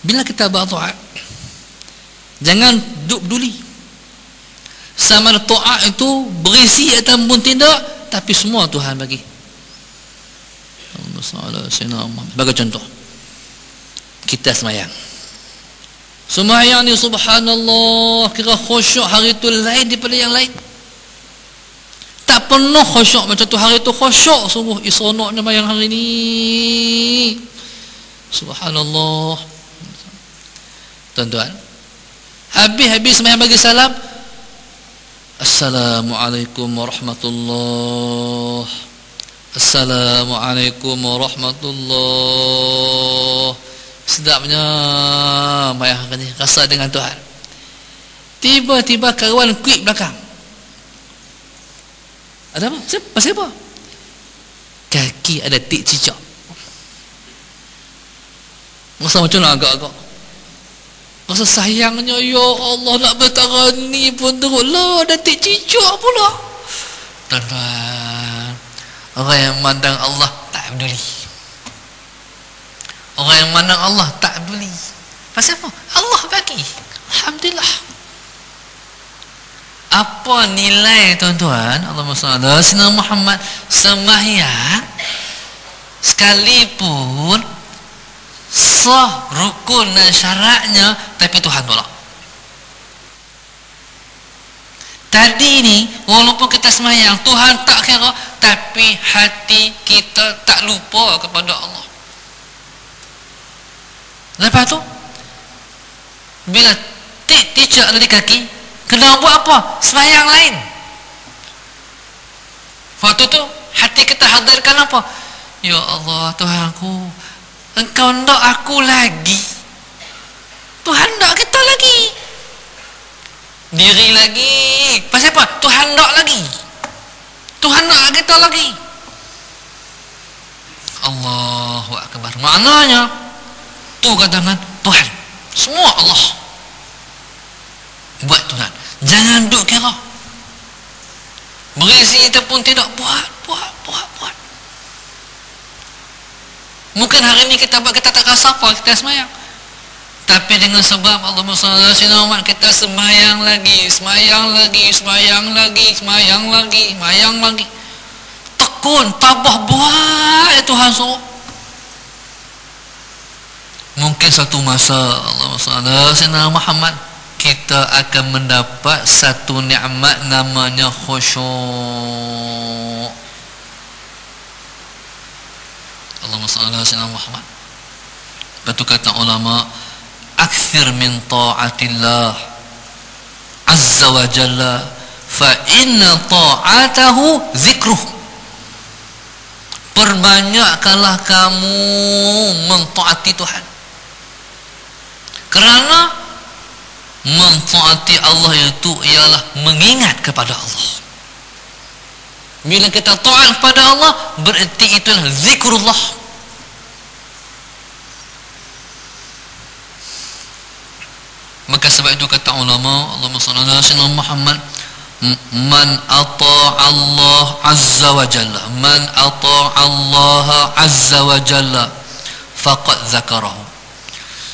bila kita berdoa, jangan duk peduli sama doa itu berisi ataupun tidak, tapi semua Tuhan bagi. Sebagai contoh, kita semayang Sembahyang ni subhanallah, kira khusyuk hari tu lain daripada yang lain. Tak pernah khusyuk macam tu, hari tu khusyuk sungguh. Seronoknya bayang hari ni, subhanallah. Tuan-tuan, habis sembahyang bagi salam, Assalamualaikum warahmatullahi, Assalamualaikum warahmatullahi. Sedapnya bayang ni, rasa dengan Tuhan. Tiba-tiba kawan quick belakang. Ada apa? Pasal apa? Kaki ada tik cicak. Rasa macam mana agak-agak? Rasa sayangnya, ya Allah, nak bertarani pun teruklah, ada tik cicak pula. Tuan-tuan, orang yang mandang Allah tak peduli. Orang yang mandang Allah tak peduli. Pasal apa? Allah bagi. Alhamdulillah. Apa nilai, tuan-tuan? Allahumma salli ala sayyidina Muhammad. Sembahyang sekalipun sah rukun dan syaratnya, tapi Tuhan tolak. Tadi ni walaupun kita sembahyang, Tuhan tak kira, tapi hati kita tak lupa kepada Allah. Lepas tu bila tik cicak ada di kaki, kena buat apa? Sembahyang lain. Waktu tu hati kita hadirkan apa? Ya Allah, Tuhanku, Engkau nak aku lagi, Tuhan nak kita lagi, diri lagi. Pasal apa? Tuhan nak lagi, Tuhan nak kita lagi. Allahu Akbar. Maknanya tu katakan Tuhan, semua Allah buat. Tuhan, jangan duk kira berisi itu pun tidak, buat. Mungkin hari ni kita buat, kita tak rasa apa, kita sembahyang, tapi dengan sebab Allahumma salli ala sayyidina Muhammad, kita sembahyang lagi, tekun, tabah buat Tuhan suruh. Mungkin satu masa, Allahumma salli ala sayyidina Muhammad, kita akan mendapat satu nikmat namanya khusyuk. Allahumma salli ala sayyidina Muhammad. Betul kata ulama, akthir min ta'atillah azza wa jalla, fa inna ta'atahu zikruh. Perbanyakkanlah kamu mentaati Tuhan, kerana mentaati Allah itu ialah mengingat kepada Allah. Bila kita taat kepada Allah, berarti itulah zikrullah. Maka sebab itu kata ulama, Allahumma salli ala sayyidina Muhammad, man ata'a Allah azza wa jalla, man ata'a Allah azza wa jalla faqad zakarahu.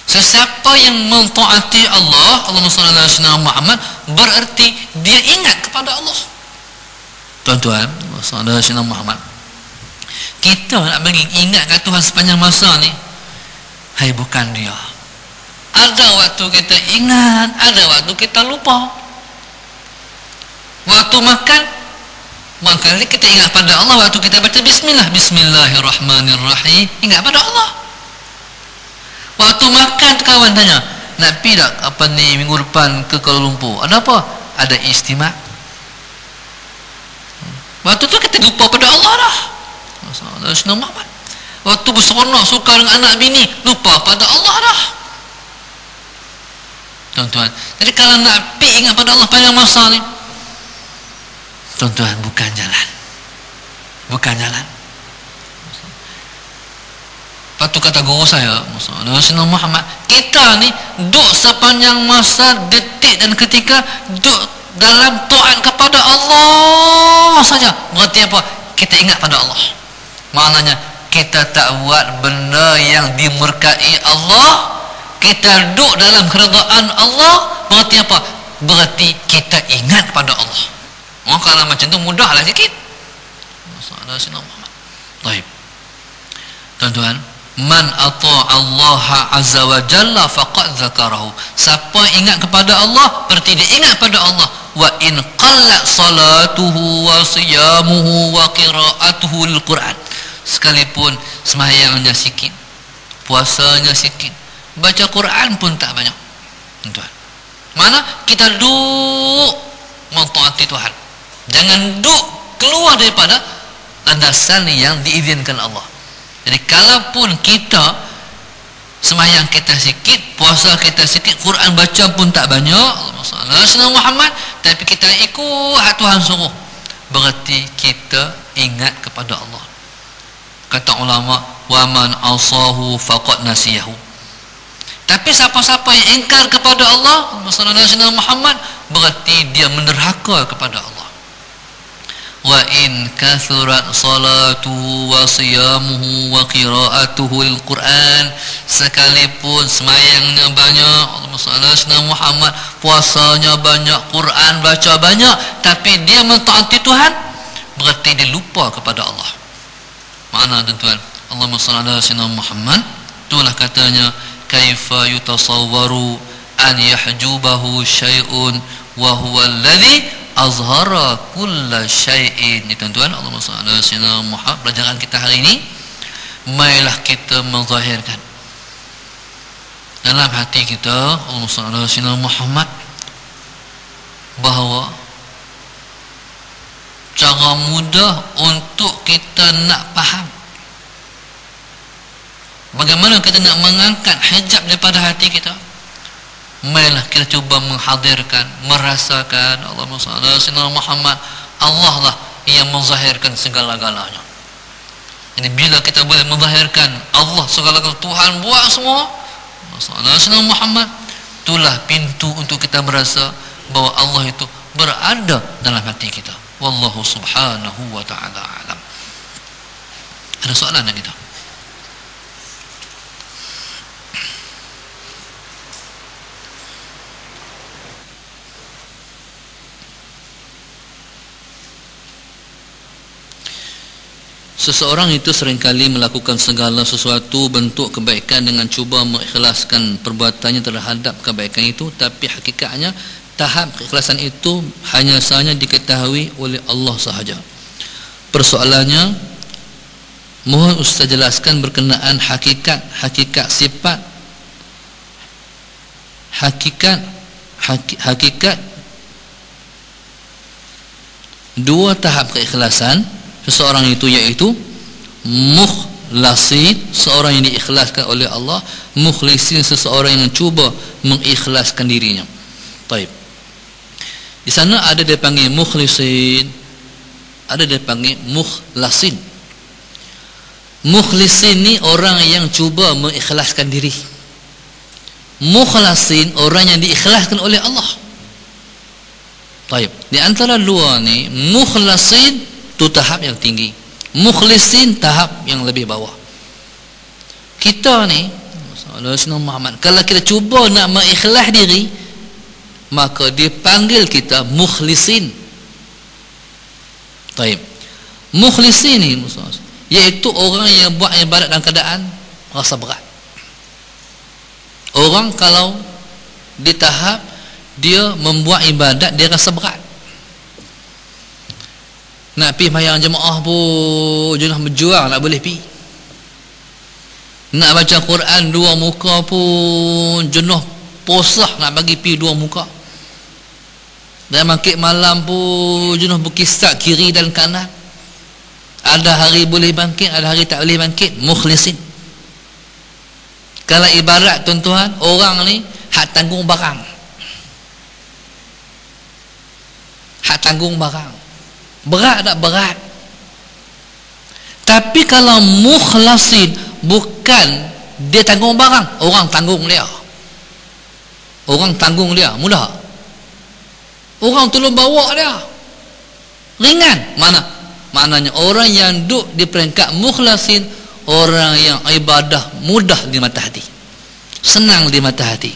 Sesiapa yang mentaati Allah, Allahumma salli ala sayyidina Muhammad, berarti dia ingat kepada Allah. Tuan-tuan, sallallahu alaihi wasallam Muhammad, kita nak bagi ingat kat Tuhan sepanjang masa ni, hai bukan dia. Ada waktu kita ingat, ada waktu kita lupa. Waktu makan, maka kita ingat pada Allah. Waktu kita baca bismillah, bismillahirrahmanirrahim, ingat pada Allah. Waktu makan, kawan tanya, nak pergi tak apa ni minggu depan ke Kuala Lumpur? Ada apa? Ada istimewa. Waktu tu kita lupa pada Allah dah. Waktu berseronok suka dengan anak bini, lupa pada Allah dah. Tuan-tuan, jadi kalau nak pergi ingat pada Allah pada masa ni, tuan-tuan, bukan jalan. Bukan jalan. Lepas tu kata guru saya, Rasulullah Muhammad, kita ni duduk sepanjang masa, detik dan ketika duduk dalam taat kepada Allah saja. Berarti apa? Kita ingat pada Allah. Maknanya kita tak buat benda yang dimurkai Allah, kita duduk dalam keredaan Allah. Berarti apa? Berarti kita ingat pada Allah. Maka kalau macam tu mudahlah sikit. Baik, tuan-tuan, Man ata'allaha azza wa jalla faqad dzakarahu. Siapa ingat kepada Allah, berarti dia ingat pada Allah. Wa in qallat salatuhu wa siyamuhu wa qira'atuhu al-Quran. Sekalipun sembahyangnya sikit, puasanya sikit, baca Quran pun tak banyak. Tuan. Mana kita duduk mentaati Tuhan. Jangan duduk keluar daripada landasan yang diizinkan Allah. Jadi kalaupun kita sembahyang kita sikit, puasa kita sikit, Quran baca pun tak banyak, Allahumma shalli ala sayyidina Muhammad, tapi kita ikut Tuhan suruh, berarti kita ingat kepada Allah. Kata ulama, wa man asahu faqad nasiyahu. Tapi siapa-siapa yang ingkar kepada Allah, Allahumma shalli ala sayyidina Muhammad, berarti dia menderhaka kepada Allah. Wa in kathurat salatuhu wa siyamuhu wa qira'atuhu al-Quran, sekalipun semayangnya banyak, Allahumma shalli ala Muhammad, puasanya banyak, Quran baca banyak, tapi dia mentaati Tuhan, berarti dia lupa kepada Allah. Mana tuan-tuan? Allahumma shalli ala Muhammad, itulah katanya, kaifa yutasawwaru an yahjubahu syai'un wa huwa alladhi azhara kulla syai'in. Tuan-tuan, Allahumma salli ala sayyidina Muhammad. Pelajaran kita hari ini, marilah kita menzahirkan dalam hati kita, Allahumma salli ala sayyidina Muhammad, bahawa cara mudah untuk kita nak faham bagaimana kita nak mengangkat hijab daripada hati kita. Marilah kita cuba menghadirkan, merasakan, Allahumma shalli ala sayyidina Muhammad, Allah lah yang menzahirkan segala-galanya. Jadi bila kita boleh menzahirkan Allah segala-galanya, Tuhan buat semua, Allahumma shalli ala sayyidina Muhammad, itulah pintu untuk kita merasa bahawa Allah itu berada dalam hati kita. Wallahu subhanahu wa ta'ala alam. Ada soalan lagi tak? Seseorang itu seringkali melakukan segala sesuatu bentuk kebaikan dengan cuba mengikhlaskan perbuatannya terhadap kebaikan itu, tapi hakikatnya tahap keikhlasan itu hanya sahaja diketahui oleh Allah sahaja. Persoalannya, mohon Ustaz jelaskan berkenaan hakikat sifat, hakikat dua tahap keikhlasan seseorang itu, yaitu mukhlasin, seorang yang diikhlaskan oleh Allah, mukhlisin, seseorang yang cuba mengikhlaskan dirinya. Baik. Di sana ada dia panggil mukhlisin, ada dia panggil mukhlasin. Mukhlisin ni orang yang cuba mengikhlaskan diri. Mukhlasin orang yang diikhlaskan oleh Allah. Baik. Di antara dua ni, mukhlasin itu tahap yang tinggi, mukhlisin tahap yang lebih bawah. Kita ni Muhammad, kalau kita cuba nak mengikhlas diri, maka dia panggil kita mukhlisin. Baik. Mukhlisin ni iaitu orang yang buat ibadat dalam keadaan rasa berat. Orang kalau di tahap dia membuat ibadat dia rasa berat, nak pergi mayang jemaah pun jenuh berjuang nak boleh pergi. Nak baca Quran dua muka pun jenuh posah nak bagi pergi dua muka. Dan bangkit malam pun jenuh berkisar kiri dan kanan. Ada hari boleh bangkit, ada hari tak boleh bangkit. Mukhlisin. Kalau ibarat tuan-tuan, orang ni hak tanggung barang. Hak tanggung barang. Berat tak? Berat. Tapi kalau mukhlasin, bukan dia tanggung barang, orang tanggung dia. Orang tanggung dia, mudah. Orang tolong bawa dia, ringan. Maknanya orang yang duduk di peringkat mukhlasin, orang yang ibadah mudah di mata hati, senang di mata hati.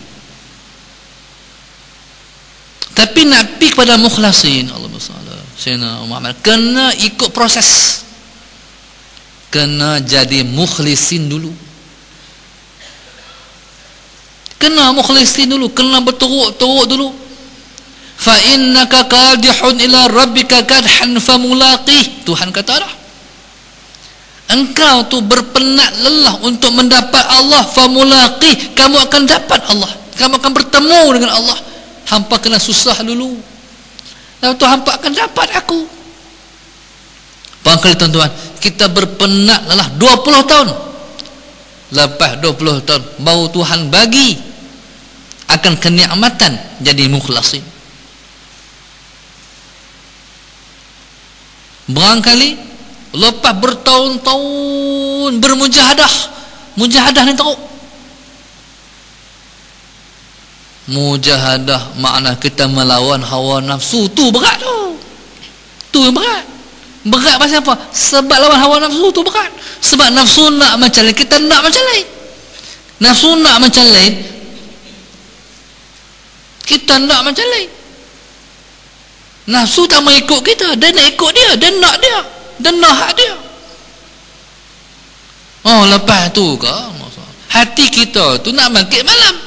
Tapi nak pergi kepada mukhlasin, Allahumma salli Sayyidina Muhammad, kena ikut proses, kena jadi mukhlisin dulu. Kena mukhlisin dulu, kena berteruk-teruk dulu. Fa innaka qadihun ila rabbika kadhan famulaqih. Tuhan kata dah, engkau tu berpenat lelah untuk mendapat Allah, famulaqih, kamu akan dapat Allah, kamu akan bertemu dengan Allah. Hampa kena susah dulu, lalu tu hampa akan dapat aku. Bangkali tuan-tuan, kita berpenat lelah 20 tahun, lepas 20 tahun baru Tuhan bagi akan kenikmatan jadi mukhlasin. Barangkali lepas bertahun-tahun bermujahadah, mujahadah ni tahu, mujahadah makna kita melawan hawa nafsu, tu berat tu yang berat. Berat pasal apa? Sebab lawan hawa nafsu tu berat. Sebab nafsu nak macam lain, kita nak macam lain. Nafsu nak macam lain, kita nak macam lain. Nafsu tak mau ikut kita, dia nak ikut dia, dia nak hak dia. Oh, lepas tu ke hati kita tu nak bangkit malam,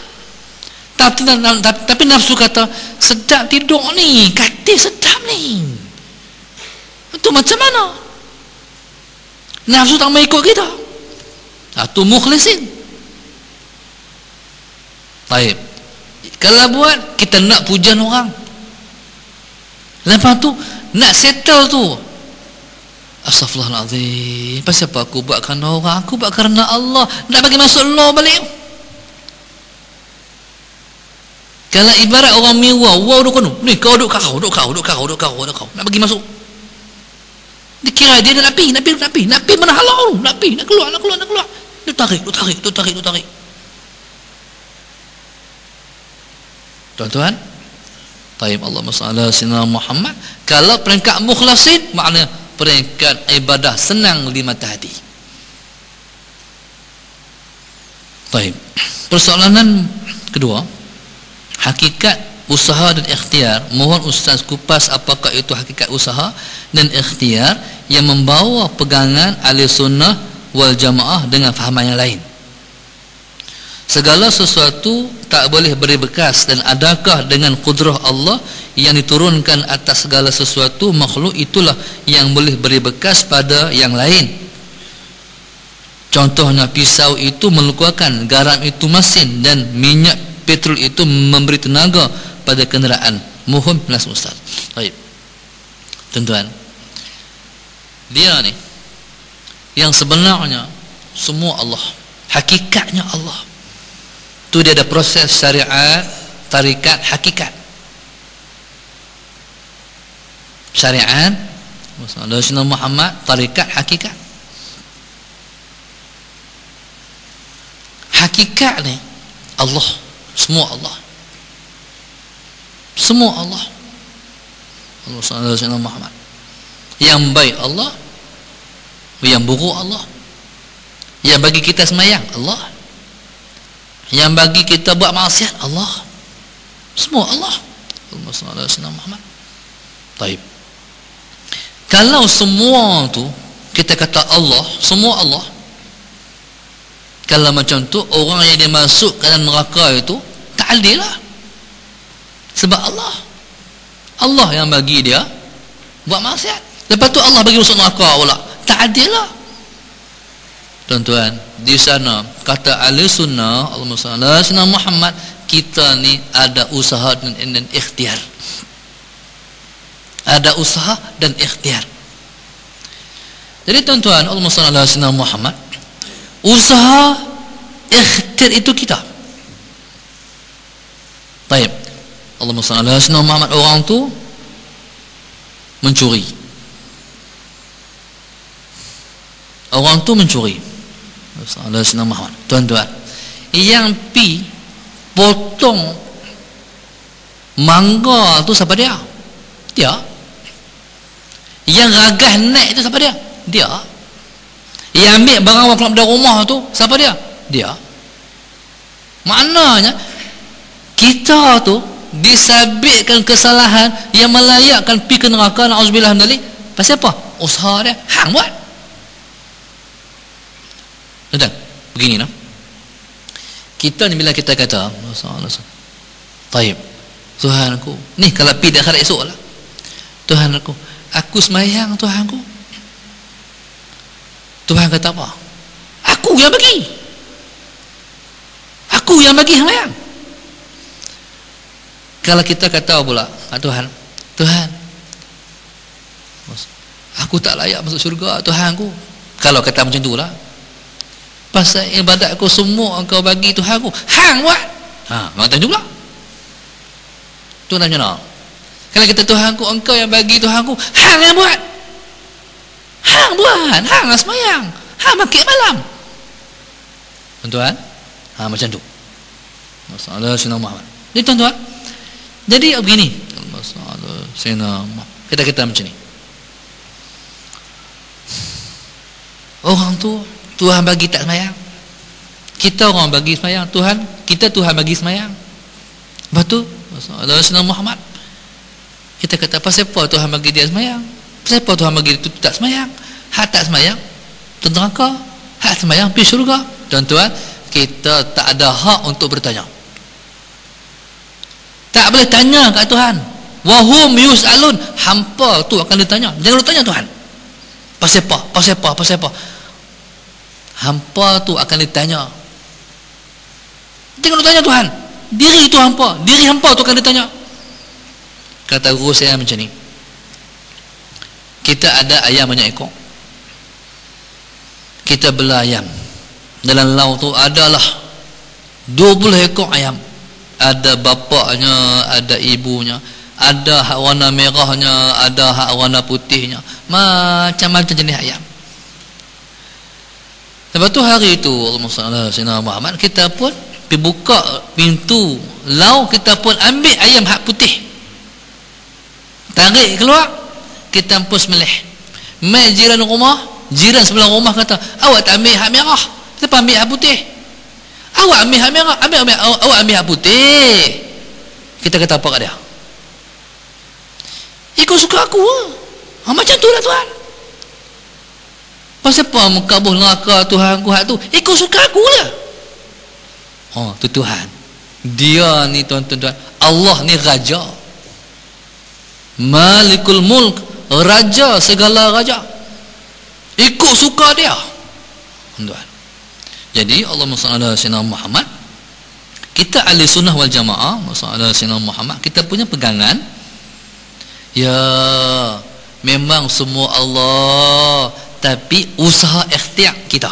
tapi nafsu kata sedap tidur ni, katil sedap ni. Itu macam mana? Nafsu tak mau ikut kita. Itu mukhlisin. Baik, kalau buat kita nak pujian orang, lepas tu nak settle tu, astaghfirullahalazim, pasal apa aku buat kerana orang, aku buat kerana Allah, nak bagi masuk Allah balik. Kalau ibarat orang mewah, wow duk kono, ni kau duk kau, nak bagi masuk. Dikira dia nak napi mana halau, nak keluar. Dia tarik. Tuan-tuan, taib Allahumma salli ala sayyidina Muhammad. Kalau peringkat mukhlasin, makna peringkat ibadah senang di mata hati. Taib. Persoalan kedua, hakikat usaha dan ikhtiar. Mohon Ustaz kupas apakah itu hakikat usaha dan ikhtiar yang membawa pegangan ahli sunnah wal jamaah dengan fahaman yang lain. Segala sesuatu tak boleh beri bekas, dan adakah dengan kudrah Allah yang diturunkan atas segala sesuatu makhluk itulah yang boleh beri bekas pada yang lain. Contohnya pisau itu melukakan, garam itu masin, dan minyak petrol itu memberi tenaga pada kenderaan. Mohon penjelasan Ustaz. Baik, tuan-tuan, dia ni yang sebenarnya semua Allah, hakikatnya Allah tu, dia ada proses syariat, tarikat, hakikat. Syariat Rasulullah Muhammad, tarikat, hakikat. Hakikat ni Allah, semua Allah, semua Allah. Rasulullah Muhammad, yang baik Allah, yang buruk Allah, yang bagi kita semayang Allah, yang bagi kita buat maksiat Allah, semua Allah. Rasulullah Muhammad. Taib. Kalau semua tu kita kata Allah, semua Allah, kalau macam tu orang yang dimasuk ke dalam neraka itu tak adil lah. Sebab Allah yang bagi dia buat maksiat, lepas tu Allah bagi masuk neraka pula, tak adil lah. Tuan-tuan, di sana kata ahli sunnah, Allahumma salli ala sayyidina Muhammad, kita ni ada usaha dan ikhtiar. Ada usaha dan ikhtiar. Jadi tuan-tuan, Allahumma salli ala sayyidina Muhammad, usaha ikhtiar itu kita. Baik, Allahumma salli ala sayyidina Muhammad, orang tu mencuri. Orang tu mencuri. Muhammad. Tuan-tuan, yang pi potong mangga tu siapa dia? Dia. Yang ragah naik tu siapa dia? Dia. Yang ambil barang orang keluar dari rumah tu siapa dia? Dia. Maknanya kita tu disabitkan kesalahan yang melayakkan pi ke neraka, na'udzubillah min dzalik. Pasal apa? Usaha dia hang buat. Tuan, begini lah. Kita ni bila kita kata taib, Tuhan aku ni kalau pergi di akhirat esok lah, Tuhan aku semayang Tuhan aku. Tuhan kata apa? Aku yang bagi semayang. Kalau kita kata pula Tuhan aku tak layak masuk syurga Tuhan aku, kalau kata macam tu lah, pasal ibadat aku semua engkau bagi Tuhan aku, hang buat. Macam tu pula tu nak macam mana? Kalau kita Tuhan aku, engkau yang bagi Tuhan aku, hang yang buat, hang lah semayang, hang makik malam. Tuan-tuan, macam tu masalah Sayyidina Muhammad ni, tuan-tuan. Jadi begini, masalah Sayyidina Muhammad, kita macam ni, orang tu Tuhan bagi tak semayang, kita orang bagi semayang, Tuhan bagi semayang. Betul? Masalah Sayyidina Muhammad, kita kata pasal apa Tuhan bagi dia semayang, pasal apa Tuhan bagi dia tak semayang. Hak tak semayang tu neraka, hak semayang pergi syurga. Tuan-tuan, kita tak ada hak untuk bertanya, tak boleh tanya kat Tuhan. Wahum yus'alun, hampa tu akan ditanya. Jangan lu tanya Tuhan pasal apa. Hampa tu akan ditanya. Jangan lu tanya Tuhan, diri hampa tu akan ditanya. Kata guru saya macam ni, kita ada ayam banyak ekor, kita bela ayam, dalam laut tu adalah 20 ekor ayam, ada bapaknya, ada ibunya, ada hak warna merahnya, ada hak warna putihnya, macam-macam jenis ayam. Lepas tu hari itu Allahumma salli ala sayyidina Muhammad, kita pun pergi buka pintu laut, kita pun ambil ayam hak putih, tarik keluar, kita pun sembelih. Mai jiran sebelah rumah kata, awak tak ambil hak merah, kenapa ambil hak putih? Awak ambil hak merah, awak ambil hak putih. Kita kata apa kat dia? Ikut suka aku macam tu lah Tuhan. Pasal apa mengkabuh neraka Tuhan aku hak tu? Ikut suka aku lah. Tu Tuhan. Dia ni tuan-tuan, Allah ni raja, Malikul Mulk, raja segala raja, ikut suka dia, tuan. Jadi Allahumma salli ala sayyidina Muhammad, kita ahli sunnah wal jamaah, masalah sayyidina Muhammad, kita punya pegangan, ya memang semua Allah, tapi usaha ikhtiar kita,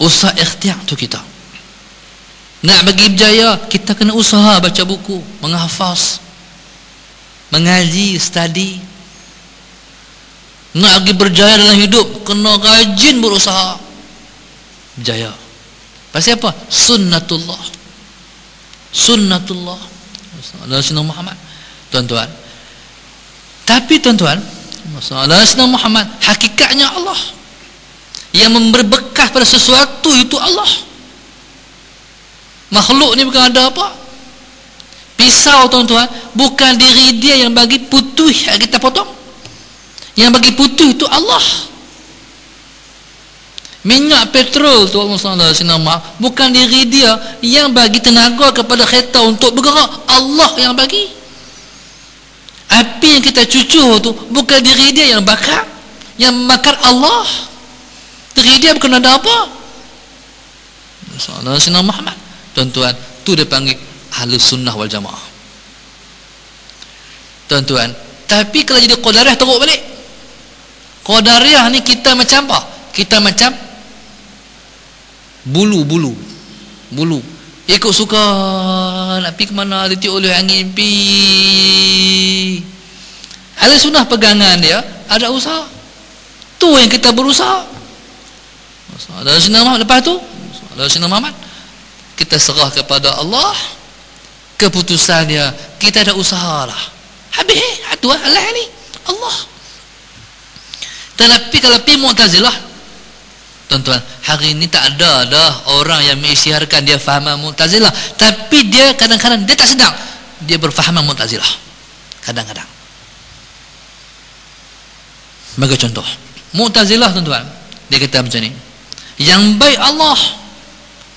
usaha ikhtiar tu kita nak bagi berjaya, kita kena usaha baca buku, menghafaz, mengaji, study. Nak bagi berjaya dalam hidup, kena rajin berusaha berjaya. Pasal apa? Sunnatullah masalah Sayyidina Muhammad, tuan-tuan. Tapi tuan-tuan, masalah Sayyidina Muhammad, hakikatnya Allah yang memberi bekas pada sesuatu itu Allah. Makhluk ni bukan ada apa, pisau tuan-tuan, bukan diri dia yang bagi putih kita potong. Yang bagi putih itu Allah. Minyak petrol tu Allah SWT, bukan diri dia yang bagi tenaga kepada kereta untuk bergerak, Allah yang bagi. Api yang kita cucur tu bukan diri dia yang bakar, yang bakar Allah. Diri dia bukan ada apa. Sayyidina Muhammad, tuan-tuan, tu dia panggil ahli sunnah wal jamaah, tuan-tuan. Tapi kalau jadi qadariyah teruk balik. Qadariyah ni kita macam apa? Kita macam bulu, ikut suka nak pergi ke mana, ditiup oleh angin pi. Ahli sunnah pegangan dia ada usaha, tu yang kita berusaha. Ada Sayyidina Muhammad, lepas tu ada Sayyidina Muhammad, kita serah kepada Allah keputusan dia, kita ada usaha lah, habis tu Allah ni Allah. Tetapi kalau pergi Mu'tazilah, tuan-tuan, hari ini tak ada dah orang yang mengisytiharkan dia faham Mu'tazilah, tapi dia kadang-kadang dia tak sedang dia berfaham Mu'tazilah kadang-kadang. Bagi contoh Mu'tazilah, tuan-tuan, dia kata macam ni, yang baik Allah,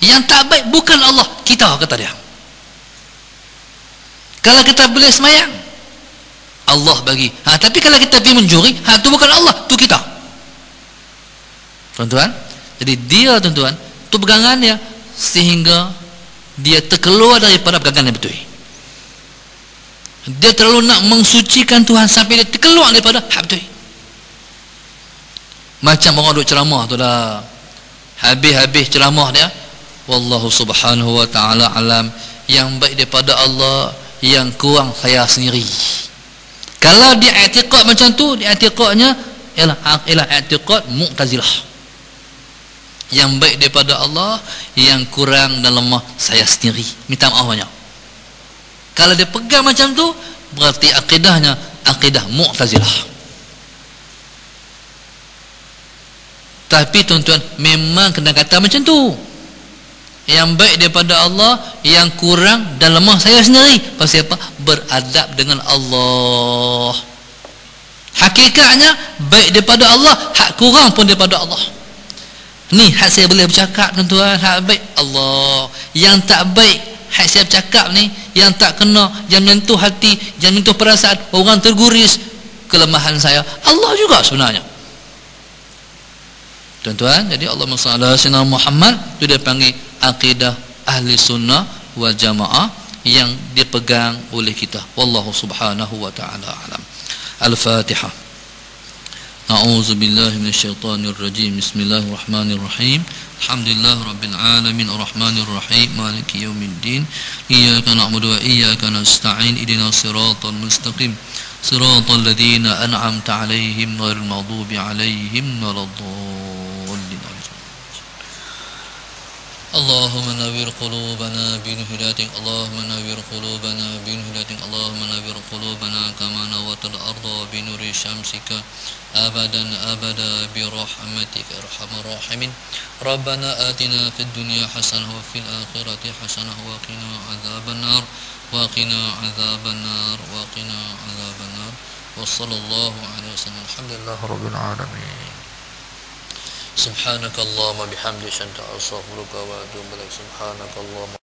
Yang tak baik bukan Allah, kita, kata dia. Kalau kita boleh semayang, Allah bagi. Tapi kalau kita pergi mencuri, itu bukan Allah, itu kita. Tuan-tuan, jadi dia, tuan-tuan, itu pegangannya sehingga dia terkeluar daripada pegangan yang betul. Dia terlalu nak mensucikan Tuhan sampai dia terkeluar daripada hak betul. Macam orang duk ceramah tu dah, habis-habis ceramah dia, wallahu subhanahu wa ta'ala alam, yang baik daripada Allah, yang kurang saya sendiri. Kalau dia i'tiqad macam tu, dia i'tiqadnya ialah i'tiqad Mu'tazilah. Yang baik daripada Allah, yang kurang dan lemah saya sendiri. Minta maaf banyak. Kalau dia pegang macam tu, berarti akidahnya akidah Mu'tazilah. Tapi tuan-tuan, memang kena kata macam tu. Yang baik daripada Allah, yang kurang dan lemah saya sendiri. Pasal apa? Beradab dengan Allah. Hakikatnya baik daripada Allah, hak kurang pun daripada Allah. Ni hak saya boleh bercakap, tuan-tuan, hak baik Allah. Yang tak baik hak saya bercakap ni, yang tak kena, yang menyentuh hati, yang menyentuh perasaan orang, terguris kelemahan saya, Allah juga sebenarnya. Tuan-tuan, jadi Allahumma salli ala sayyidina Muhammad itu dia panggil akidah ahli sunnah wal jamaah yang dipegang oleh kita. Wallahu subhanahu wa ta'ala alam. Al-Fatihah. A'udzu billahi minasyaitonir rajim. Bismillahirrahmanirrahim. Alhamdulillah rabbil alamin arrahmanir rahim maliki yaumiddin. Iyyaka na'budu wa iyyaka nasta'in. Ihdinas siratal mustaqim. Siratal ladzina an'amta 'alaihim ghairil maghdubi 'alaihim waladdallin. Allahumma nawwir qulubana bi hidayatik. Allahumma nawwir qulubana bi hidayatik. Allahumma nawwir qulubana kama nawwartal arda bi nuri syamsika abadan abada bi rahmatika arhamar rahimin. Rabbana atina fid dunya hasanah wa fil akhirati hasanah wa qina adzabannar wa qina adzabannar wa qina adzabannar. Wa sallallahu alaihi wasallam. Alhamdulillahi rabbil alamin. Subhanakallahumma bihamdika astaghfiruka wa atubu ilaik. Subhanakallahumma